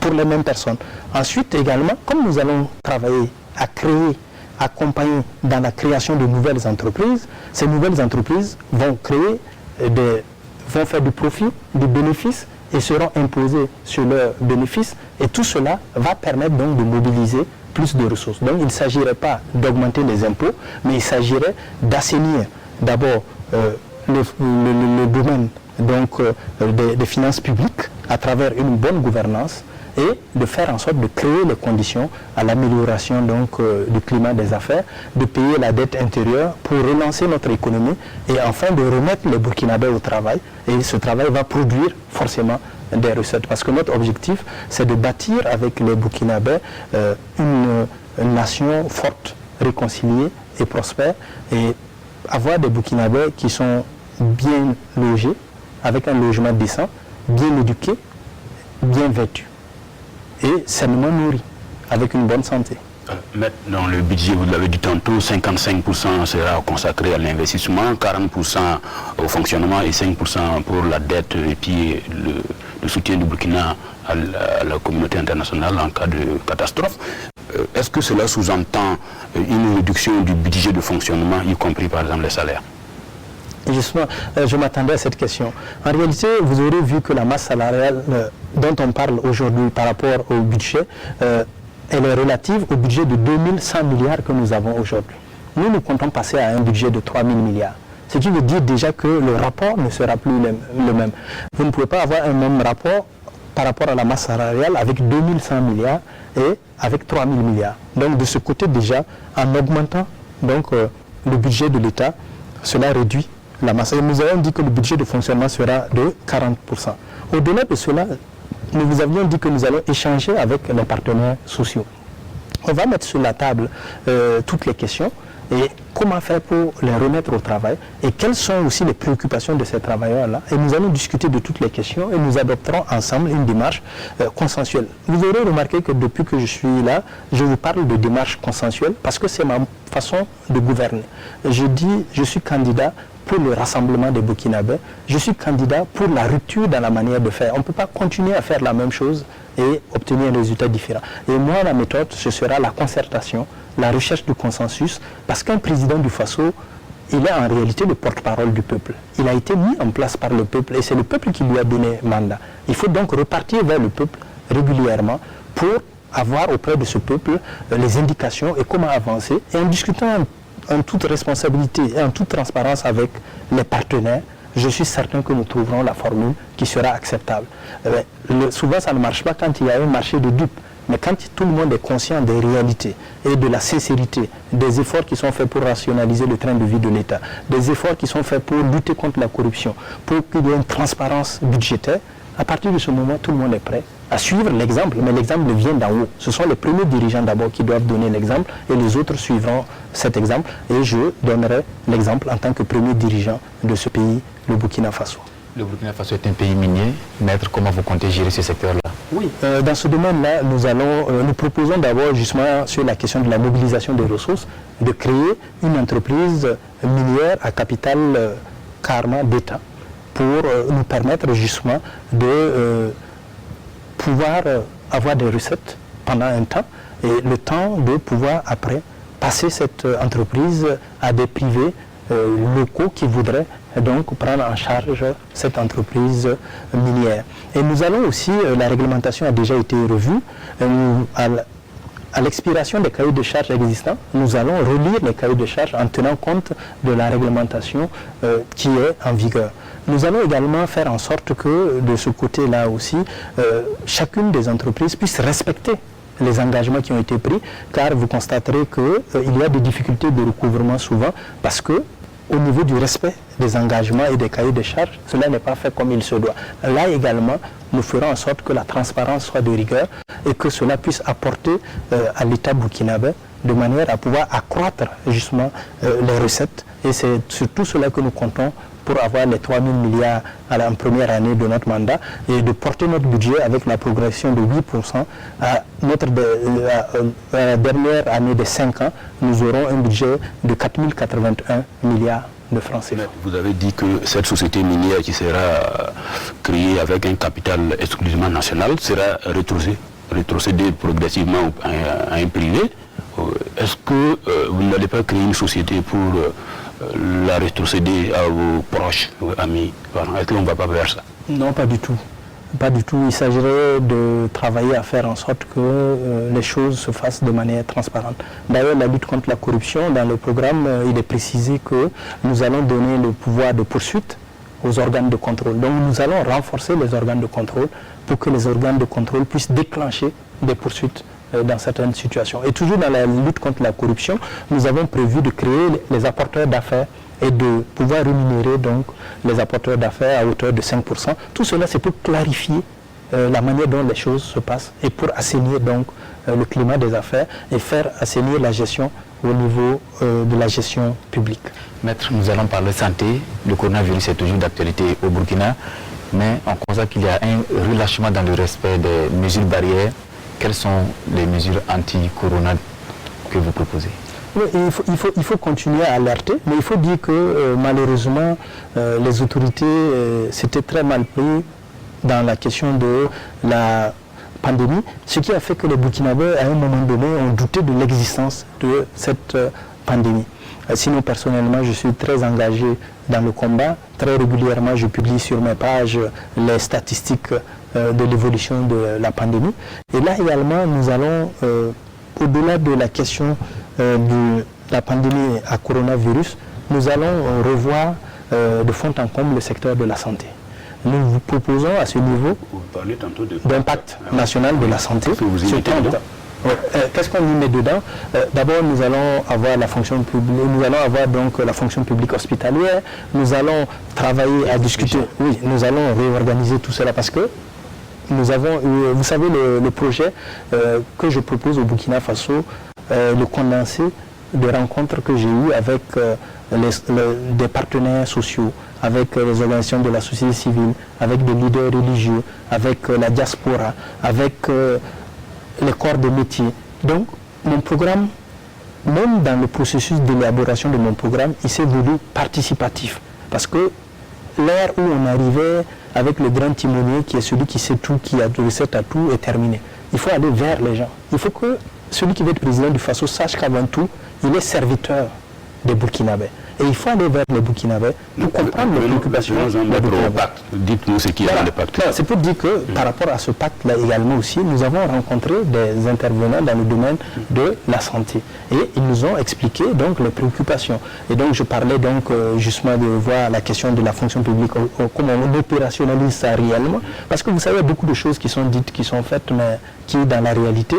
pour les mêmes personnes. Ensuite également, comme nous allons travailler à créer, accompagner dans la création de nouvelles entreprises, ces nouvelles entreprises vont créer vont faire du profit, du bénéfice et seront imposées sur leurs bénéfices et tout cela va permettre donc de mobiliser plus de ressources. Donc il ne s'agirait pas d'augmenter les impôts, mais il s'agirait d'assainir d'abord le domaine donc, des finances publiques à travers une bonne gouvernance et de faire en sorte de créer les conditions à l'amélioration donc du climat des affaires, de payer la dette intérieure pour relancer notre économie et enfin de remettre les Burkinabés au travail. Et ce travail va produire forcément des recettes. Parce que notre objectif, c'est de bâtir avec les Burkinabés une nation forte, réconciliée et prospère et avoir des Burkinabés qui sont bien logés, avec un logement décent, bien éduqués, bien vêtus et sainement nourris, avec une bonne santé. Dans le budget, vous l'avez dit tantôt, 55% sera consacré à l'investissement, 40% au fonctionnement et 5% pour la dette et puis le soutien du Burkina à la communauté internationale en cas de catastrophe. Est-ce que cela sous-entend une réduction du budget de fonctionnement, y compris par exemple les salaires? Justement, je m'attendais à cette question. En réalité, vous aurez vu que la masse salariale dont on parle aujourd'hui par rapport au budget, elle est relative au budget de 2100 milliards que nous avons aujourd'hui. Nous comptons passer à un budget de 3000 milliards. Ce qui veut dire déjà que le rapport ne sera plus le même. Vous ne pouvez pas avoir un même rapport par rapport à la masse salariale avec 2100 milliards et avec 3000 milliards. Donc de ce côté déjà, en augmentant donc, le budget de l'État, cela réduit la masse. Et nous avons dit que le budget de fonctionnement sera de 40%. Au-delà de cela, nous vous avions dit que nous allons échanger avec les partenaires sociaux. On va mettre sur la table toutes les questions et comment faire pour les remettre au travail et quelles sont aussi les préoccupations de ces travailleurs-là. Et nous allons discuter de toutes les questions et nous adopterons ensemble une démarche consensuelle. Vous aurez remarqué que depuis que je suis là, je vous parle de démarche consensuelle parce que c'est ma façon de gouverner. Je dis, je suis candidat pour le rassemblement des Burkinabés, je suis candidat pour la rupture dans la manière de faire. On ne peut pas continuer à faire la même chose et obtenir un résultat différent. Et moi, la méthode, ce sera la concertation, la recherche du consensus, parce qu'un président du Faso, il est en réalité le porte-parole du peuple. Il a été mis en place par le peuple et c'est le peuple qui lui a donné mandat. Il faut donc repartir vers le peuple régulièrement pour avoir auprès de ce peuple les indications et comment avancer. Et en discutant en toute responsabilité et en toute transparence avec les partenaires, je suis certain que nous trouverons la formule qui sera acceptable. Souvent, ça ne marche pas quand il y a un marché de dupes, mais quand tout le monde est conscient des réalités et de la sincérité, des efforts qui sont faits pour rationaliser le train de vie de l'État, des efforts qui sont faits pour lutter contre la corruption, pour qu'il y ait une transparence budgétaire, à partir de ce moment, tout le monde est prêt à suivre l'exemple, mais l'exemple vient d'en haut. Ce sont les premiers dirigeants d'abord qui doivent donner l'exemple et les autres suivront cet exemple et je donnerai l'exemple en tant que premier dirigeant de ce pays, le Burkina Faso. Le Burkina Faso est un pays minier. Maître, comment vous comptez gérer ce secteur-là? Oui, dans ce domaine-là, nous proposons d'abord justement sur la question de la mobilisation des ressources, de créer une entreprise minière à capital carrément d'État pour nous permettre justement de pouvoir avoir des recettes pendant un temps et le temps de pouvoir après passer cette entreprise à des privés locaux qui voudraient donc prendre en charge cette entreprise minière. Et nous allons aussi, la réglementation a déjà été revue, à l'expiration des cahiers de charges existants, nous allons relire les cahiers de charges en tenant compte de la réglementation qui est en vigueur. Nous allons également faire en sorte que de ce côté-là aussi, chacune des entreprises puisse respecter les engagements qui ont été pris, car vous constaterez qu'il y a des difficultés de recouvrement souvent parce que au niveau du respect des engagements et des cahiers de charges, cela n'est pas fait comme il se doit. Là également, nous ferons en sorte que la transparence soit de rigueur et que cela puisse apporter à l'État burkinabé de manière à pouvoir accroître justement les recettes. Et c'est surtout cela que nous comptons pour avoir les 3 000 milliards à la première année de notre mandat et de porter notre budget avec la progression de 8% à la dernière année de 5 ans, nous aurons un budget de 4 081 milliards de francs CFA. Vous avez dit que cette société minière qui sera créée avec un capital exclusivement national sera rétrocédée progressivement à un privé. Est-ce que vous n'allez pas créer une société pour la rétrocéder à vos proches, vos amis? Est-ce qu'on ne va pas vers ça? Non, pas du tout. Pas du tout. Il s'agirait de travailler à faire en sorte que les choses se fassent de manière transparente. D'ailleurs, la lutte contre la corruption, dans le programme, il est précisé que nous allons donner le pouvoir de poursuite aux organes de contrôle. Donc nous allons renforcer les organes de contrôle pour que les organes de contrôle puissent déclencher des poursuites dans certaines situations. Et toujours dans la lutte contre la corruption, nous avons prévu de créer les apporteurs d'affaires et de pouvoir rémunérer donc les apporteurs d'affaires à hauteur de 5%. Tout cela, c'est pour clarifier la manière dont les choses se passent et pour assainir donc le climat des affaires et faire assainir la gestion au niveau de la gestion publique. Maître, nous allons parler santé. Le coronavirus est toujours d'actualité au Burkina, mais on constate qu'il y a un relâchement dans le respect des mesures barrières. Quelles sont les mesures anti-corona que vous proposez? Oui, il faut continuer à alerter, mais il faut dire que malheureusement, les autorités s'étaient très mal pris dans la question de la pandémie, ce qui a fait que les Burkinabés, à un moment donné, ont douté de l'existence de cette pandémie. Sinon, personnellement, je suis très engagé dans le combat. Très régulièrement, je publie sur mes pages les statistiques de l'évolution de la pandémie. Et là également, nous allons, au-delà de la question de la pandémie à coronavirus, nous allons revoir de fond en comble le secteur de la santé. Nous vous proposons à ce niveau Vous parlez tantôt d'impact national de la santé. Sur 30 ans. Qu'est-ce qu'on y met dedans? D'abord, nous allons avoir la fonction publique, nous allons avoir donc la fonction publique hospitalière. Nous allons travailler à discuter. Oui, nous allons réorganiser tout cela parce que nous avons, vous savez, le projet que je propose au Burkina Faso, le condensé de rencontres que j'ai eues avec des partenaires sociaux, avec les organisations de la société civile, avec des leaders religieux, avec la diaspora, avec les corps de métier. Donc, mon programme, même dans le processus d'élaboration de mon programme, il s'est voulu participatif. Parce que l'ère où on arrivait avec le grand timonier, qui est celui qui sait tout, qui a le recette à tout, est terminée. Il faut aller vers les gens. Il faut que celui qui veut être président du Faso sache qu'avant tout, il est serviteur des Burkinabés. Et il faut aller vers les Burkinabés pour comprendre les préoccupations des Burkinabés. Dites-nous ce qui est dans le pacte. C'est pour dire que par rapport à ce pacte-là également aussi, nous avons rencontré des intervenants dans le domaine de la santé. Et ils nous ont expliqué donc les préoccupations. Et donc je parlais donc justement de voir la question de la fonction publique, comment on opérationnalise ça réellement. Parce que vous savez, il y a beaucoup de choses qui sont dites, qui sont faites, mais qui dans la réalité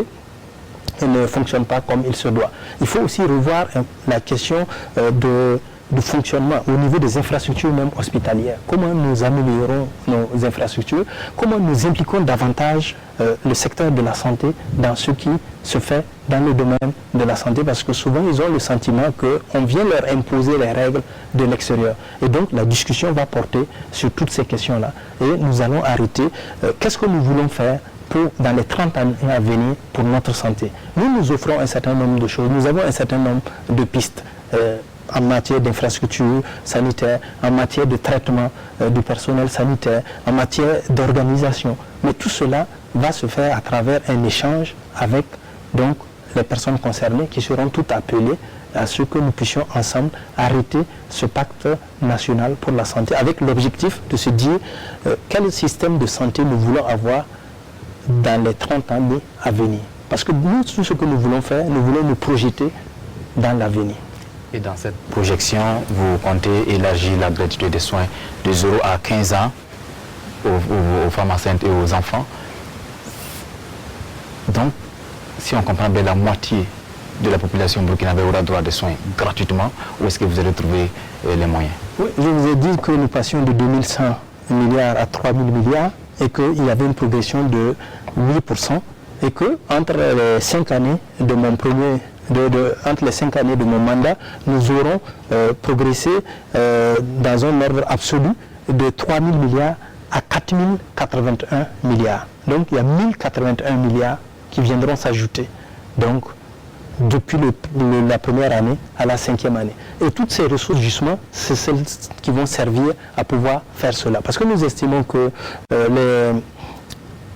ne fonctionne pas comme il se doit. Il faut aussi revoir la question de fonctionnement au niveau des infrastructures même hospitalières. Comment nous améliorons nos infrastructures, comment nous impliquons davantage le secteur de la santé dans ce qui se fait dans le domaine de la santé, parce que souvent ils ont le sentiment qu'on vient leur imposer les règles de l'extérieur. Et donc la discussion va porter sur toutes ces questions-là. Et nous allons arrêter. Qu'est-ce que nous voulons faire dans les 30 années à venir pour notre santé? Nous offrons un certain nombre de choses. Nous avons un certain nombre de pistes en matière d'infrastructure sanitaire, en matière de traitement du personnel sanitaire, en matière d'organisation. Mais tout cela va se faire à travers un échange avec donc, les personnes concernées qui seront toutes appelées à ce que nous puissions ensemble arrêter ce pacte national pour la santé avec l'objectif de se dire quel système de santé nous voulons avoir dans les 30 années à venir. Parce que nous, tout ce que nous voulons faire, nous voulons nous projeter dans l'avenir. Et dans cette projection, vous comptez élargir la gratuité des soins de 0 à 15 ans aux femmes enceintes et aux enfants. Donc, si on comprend bien, la moitié de la population burkinabé aura droit des soins gratuitement, où est-ce que vous allez trouver les moyens? Oui, je vous ai dit que nous passions de 2100 milliards à 3000 milliards et qu'il y avait une progression de 8% et que entre les 5 années de mon entre les 5 années de mon mandat, nous aurons progressé dans un ordre absolu de 3 000 milliards à 4 081 milliards. Donc il y a 1081 milliards qui viendront s'ajouter. Donc depuis la première année à la 5e année. Et toutes ces ressources, justement, c'est celles qui vont servir à pouvoir faire cela. Parce que nous estimons que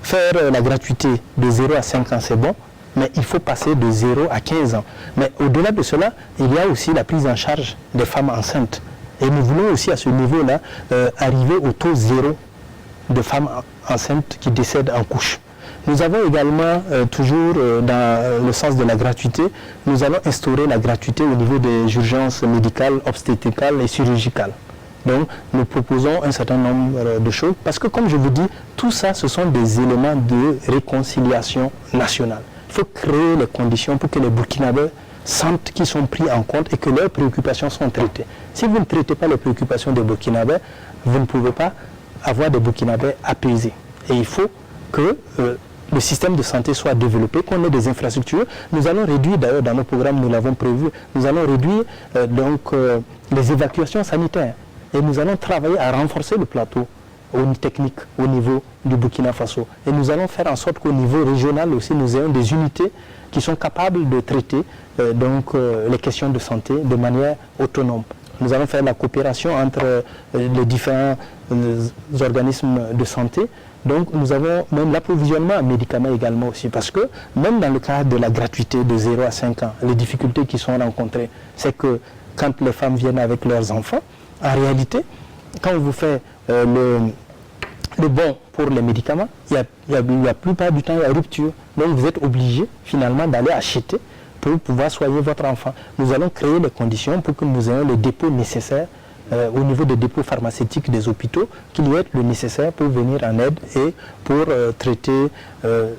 faire la gratuité de 0 à 5 ans, c'est bon, mais il faut passer de 0 à 15 ans. Mais au-delà de cela, il y a aussi la prise en charge des femmes enceintes. Et nous voulons aussi à ce niveau-là arriver au taux zéro de femmes enceintes qui décèdent en couche. Nous avons également, toujours dans le sens de la gratuité, nous allons instaurer la gratuité au niveau des urgences médicales, obstétricales et chirurgicales. Donc, nous proposons un certain nombre de choses, parce que comme je vous dis, tout ça, ce sont des éléments de réconciliation nationale. Il faut créer les conditions pour que les Burkinabés sentent qu'ils sont pris en compte et que leurs préoccupations sont traitées. Si vous ne traitez pas les préoccupations des Burkinabés, vous ne pouvez pas avoir des Burkinabés apaisés. Et il faut que le système de santé soit développé, qu'on ait des infrastructures. Nous allons réduire, d'ailleurs dans nos programmes, nous l'avons prévu, nous allons réduire les évacuations sanitaires. Et nous allons travailler à renforcer le plateau technique au niveau du Burkina Faso. Et nous allons faire en sorte qu'au niveau régional aussi, nous ayons des unités qui sont capables de traiter les questions de santé de manière autonome. Nous allons faire la coopération entre les différents organismes de santé. Donc nous avons même l'approvisionnement en médicaments également aussi, parce que même dans le cadre de la gratuité de 0 à 5 ans, les difficultés qui sont rencontrées, c'est que quand les femmes viennent avec leurs enfants, en réalité, quand on vous fait le bon pour les médicaments, la plupart du temps, il y a rupture. Donc vous êtes obligé finalement d'aller acheter pour pouvoir soigner votre enfant. Nous allons créer les conditions pour que nous ayons les dépôts nécessaires au niveau des dépôts pharmaceutiques des hôpitaux, qu'il y ait le nécessaire pour venir en aide et pour traiter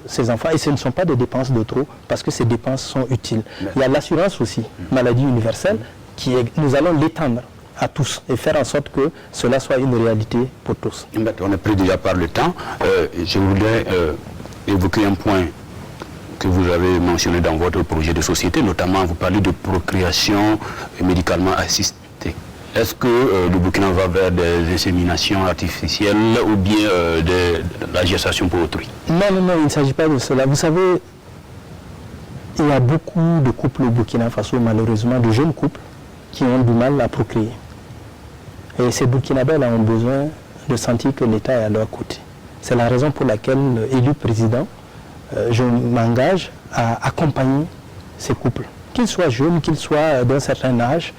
ces enfants. Et ce ne sont pas des dépenses de trop, parce que ces dépenses sont utiles. Il y a l'assurance aussi, maladie universelle, nous allons l'étendre à tous et faire en sorte que cela soit une réalité pour tous. On est pris déjà par le temps. Je voulais évoquer un point que vous avez mentionné dans votre projet de société, notamment vous parlez de procréation médicalement assistée. Est-ce que le Burkina va vers des inséminations artificielles ou bien de la gestation pour autrui? Non, il ne s'agit pas de cela. Vous savez, il y a beaucoup de couples au Burkina Faso, malheureusement, de jeunes couples qui ont du mal à procréer. Et ces Burkinabés ont besoin de sentir que l'État est à leur côté. C'est la raison pour laquelle, élu président, je m'engage à accompagner ces couples. Qu'ils soient jeunes, qu'ils soient d'un certain âge,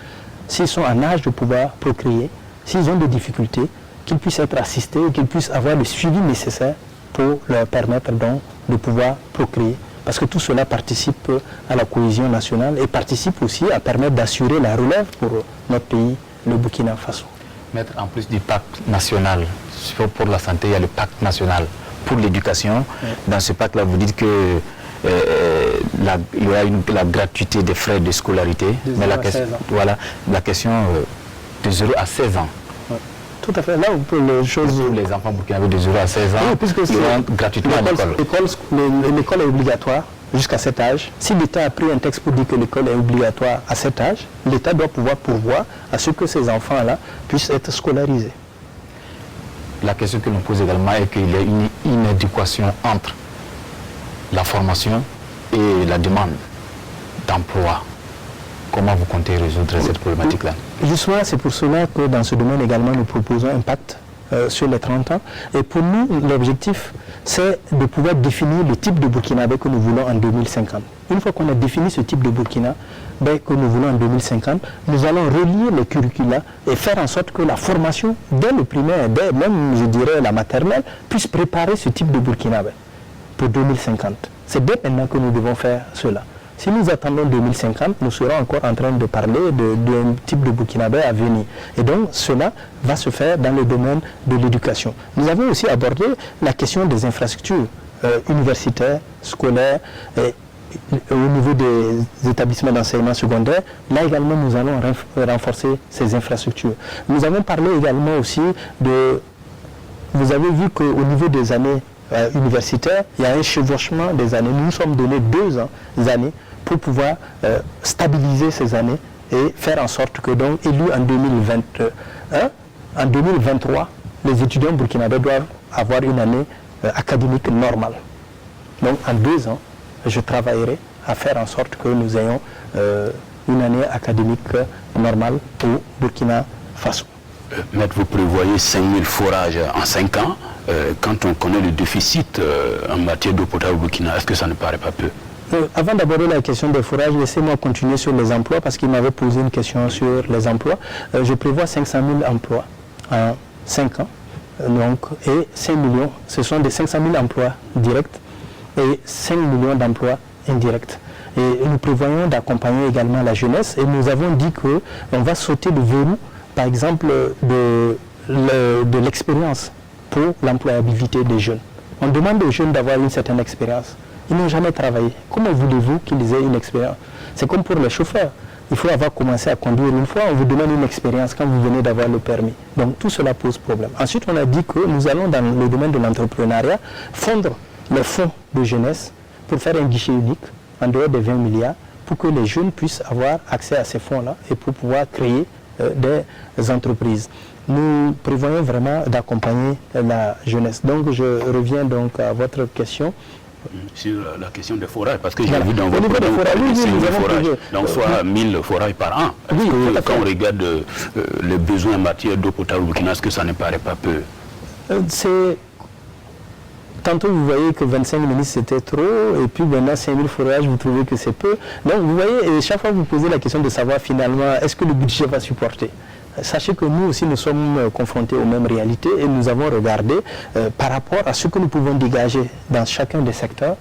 s'ils sont en âge de pouvoir procréer, s'ils ont des difficultés, qu'ils puissent être assistés et qu'ils puissent avoir le suivi nécessaire pour leur permettre donc de pouvoir procréer. Parce que tout cela participe à la cohésion nationale et participe aussi à permettre d'assurer la relève pour notre pays, le Burkina Faso. Maître, en plus du pacte national pour la santé, il y a le pacte national pour l'éducation. Dans ce pacte-là, vous dites que il y aura la gratuité des frais de scolarité. Mais la question de 0 à 16 ans. Tout à fait. Là, on peut les choses... Les enfants burkinabés de 0 à 16 ans, oui, puisque ils vont gratuitement à l'école. L'école est obligatoire jusqu'à cet âge. Si l'État a pris un texte pour dire que l'école est obligatoire à cet âge, l'État doit pouvoir pourvoir à ce que ces enfants-là puissent être scolarisés. La question que l'on pose également est qu'il y a une inadéquation entre la formation et la demande d'emploi. Comment vous comptez résoudre cette problématique-là? Justement, c'est pour cela que dans ce domaine également, nous proposons un pacte sur les 30 ans. Et pour nous, l'objectif, c'est de pouvoir définir le type de Burkinabé que nous voulons en 2050. Une fois qu'on a défini ce type de Burkina que nous voulons en 2050, nous allons relier les curricula et faire en sorte que la formation, dès le primaire, dès même, je dirais, la maternelle, puisse préparer ce type de Burkinabé pour 2050. C'est dès maintenant que nous devons faire cela. Si nous attendons 2050, nous serons encore en train de parler d'un type de Burkinabé à venir. Et donc, cela va se faire dans le domaine de l'éducation. Nous avons aussi abordé la question des infrastructures universitaires, scolaires, au niveau des établissements d'enseignement secondaire. Là également, nous allons renforcer ces infrastructures. Nous avons parlé également aussi de... Vous avez vu qu'au niveau des années universitaires, il y a un chevauchement des années. Nous nous sommes donné 2 années pour pouvoir stabiliser ces années et faire en sorte que, donc, élus en 2021, en 2023, les étudiants burkinabés doivent avoir une année académique normale. Donc, en 2 ans, je travaillerai à faire en sorte que nous ayons une année académique normale au Burkina Faso. Maître, vous prévoyez 5000 forages en 5 ans. Quand on connaît le déficit en matière d'eau potable au Burkina, est-ce que ça ne paraît pas peu? Avant d'aborder la question des forages, laissez-moi continuer sur les emplois parce qu'il m'avait posé une question sur les emplois. Je prévois 500 000 emplois en 5 ans. Donc, et 5 millions, ce sont des 500 000 emplois directs et 5 millions d'emplois indirects. Et nous prévoyons d'accompagner également la jeunesse et nous avons dit qu'on va sauter le verrou, par exemple, de l'expérience pour l'employabilité des jeunes. On demande aux jeunes d'avoir une certaine expérience. Ils n'ont jamais travaillé. Comment voulez-vous qu'ils aient une expérience? C'est comme pour les chauffeurs. Il faut avoir commencé à conduire une fois, on vous demande une expérience quand vous venez d'avoir le permis. Donc tout cela pose problème. Ensuite, on a dit que nous allons dans le domaine de l'entrepreneuriat fondre les fonds de jeunesse pour faire un guichet unique en dehors des 20 milliards pour que les jeunes puissent avoir accès à ces fonds-là et pour pouvoir créer des entreprises. Nous prévoyons vraiment d'accompagner la jeunesse. Donc je reviens donc à votre question. Sur la question des forages, parce que j'ai vu dans votre programme forages, donc soit 1000 forages par an. Oui, quand on regarde les besoins en matière d'eau potable au Burkina, est-ce que ça ne paraît pas peu? Tantôt vous voyez que 25 ministres c'était trop, et puis maintenant 5000 forages, vous trouvez que c'est peu. Donc vous voyez, chaque fois vous posez la question de savoir finalement, est-ce que le budget va supporter? Sachez que nous aussi nous sommes confrontés aux mêmes réalités et nous avons regardé par rapport à ce que nous pouvons dégager dans chacun des secteurs,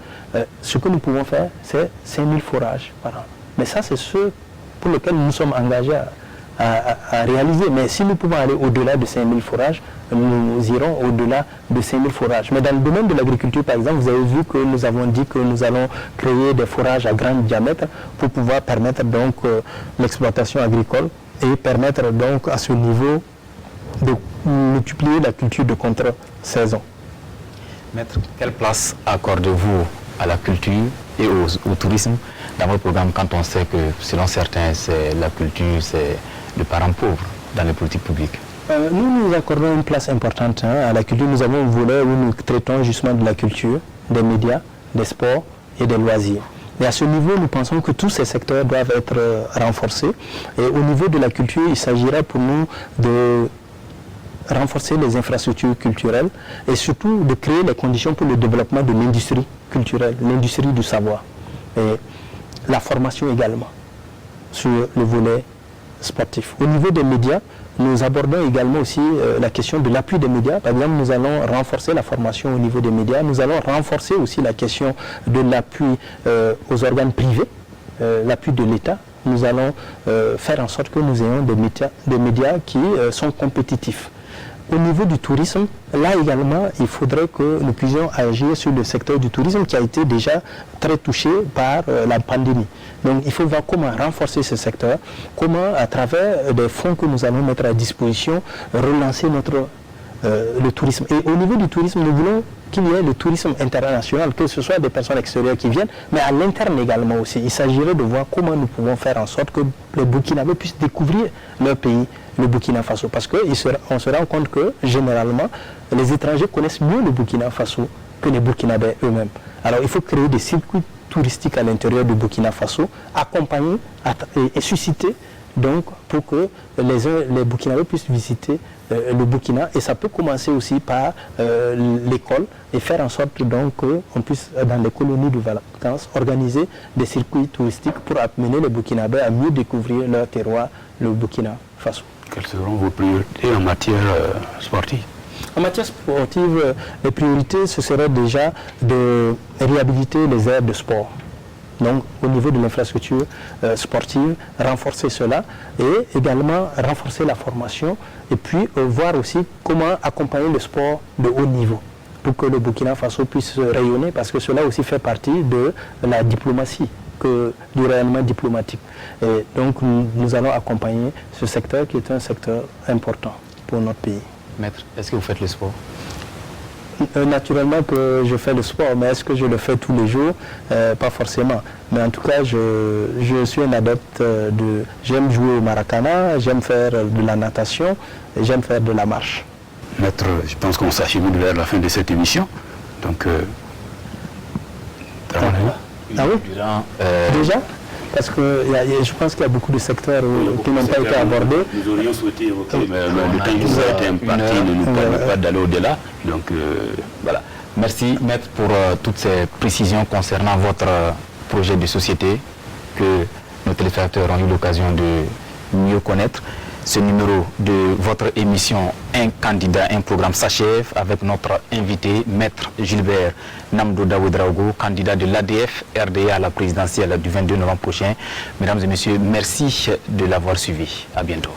ce que nous pouvons faire, c'est 5000 forages par an. Mais ça, c'est ce pour lequel nous sommes engagés à réaliser. Mais si nous pouvons aller au-delà de 5000 forages, nous irons au-delà de 5000 forages. Mais dans le domaine de l'agriculture, par exemple, vous avez vu que nous avons dit que nous allons créer des forages à grand diamètre pour pouvoir permettre donc l'exploitation agricole et permettre donc à ce niveau de multiplier la culture de contre-saison. Maître, quelle place accordez-vous à la culture et au tourisme dans votre programme quand on sait que, selon certains, c'est la culture, c'est le parent pauvre dans les politiques publiques? Nous accordons une place importante à la culture. Nous avons un volet où nous traitons justement de la culture, des médias, des sports et des loisirs. Et à ce niveau, nous pensons que tous ces secteurs doivent être renforcés. Et au niveau de la culture, il s'agira pour nous de renforcer les infrastructures culturelles et surtout de créer les conditions pour le développement de l'industrie culturelle, l'industrie du savoir. Et la formation également sur le volet sportif. Au niveau des médias, nous abordons également aussi la question de l'appui des médias. Par exemple, nous allons renforcer la formation au niveau des médias. Nous allons renforcer aussi la question de l'appui aux organes privés, l'appui de l'État. Nous allons faire en sorte que nous ayons des médias qui sont compétitifs. Au niveau du tourisme, là également, il faudrait que nous puissions agir sur le secteur du tourisme qui a été déjà très touché par la pandémie. Donc il faut voir comment renforcer ce secteur, comment à travers des fonds que nous allons mettre à disposition, relancer le tourisme. Et au niveau du tourisme, nous voulons qu'il y ait le tourisme international, que ce soit des personnes extérieures qui viennent, mais à l'interne également aussi. Il s'agirait de voir comment nous pouvons faire en sorte que les Burkinabés puissent découvrir leur pays, le Burkina Faso. Parce qu'on se rend compte que, généralement, les étrangers connaissent mieux le Burkina Faso que les Burkinabés eux-mêmes. Alors il faut créer des circuits touristiques à l'intérieur du Burkina Faso, accompagner et susciter donc pour que les Burkinabés puissent visiter le Burkina. Et ça peut commencer aussi par l'école et faire en sorte donc qu'on puisse, dans les colonies de vacances, organiser des circuits touristiques pour amener les Burkinabés à mieux découvrir leur terroir, le Burkina Faso. Quelles seront vos priorités en matière sportive? En matière sportive, les priorités, ce serait déjà de réhabiliter les aires de sport. Donc, au niveau de l'infrastructure sportive, renforcer cela et également renforcer la formation et puis voir aussi comment accompagner le sport de haut niveau pour que le Burkina Faso puisse rayonner parce que cela aussi fait partie de la diplomatie, du rayonnement diplomatique. Et donc, nous allons accompagner ce secteur qui est un secteur important pour notre pays. Maître, est-ce que vous faites le sport? Naturellement que je fais le sport, mais est-ce que je le fais tous les jours? Pas forcément. Mais en tout cas, je suis un adepte j'aime jouer au maracana, j'aime faire de la natation et j'aime faire de la marche. Maître, je pense qu'on s'achemine vers la fin de cette émission. Donc, ah oui? Déjà? Parce que je pense qu'il y a beaucoup de secteurs qui n'ont pas été abordés. Nous aurions souhaité évoquer, mais le temps qui nous a été imparti ne nous permet pas d'aller au-delà. Donc voilà. Merci, Maître, pour toutes ces précisions concernant votre projet de société que nos téléspectateurs ont eu l'occasion de mieux connaître. Ce numéro de votre émission Un candidat, un programme s'achève avec notre invité, Maître Gilbert Namdouda Ouedraogo, candidat de l'ADF RDA à la présidentielle du 22 novembre prochain. Mesdames et messieurs, merci de l'avoir suivi. À bientôt.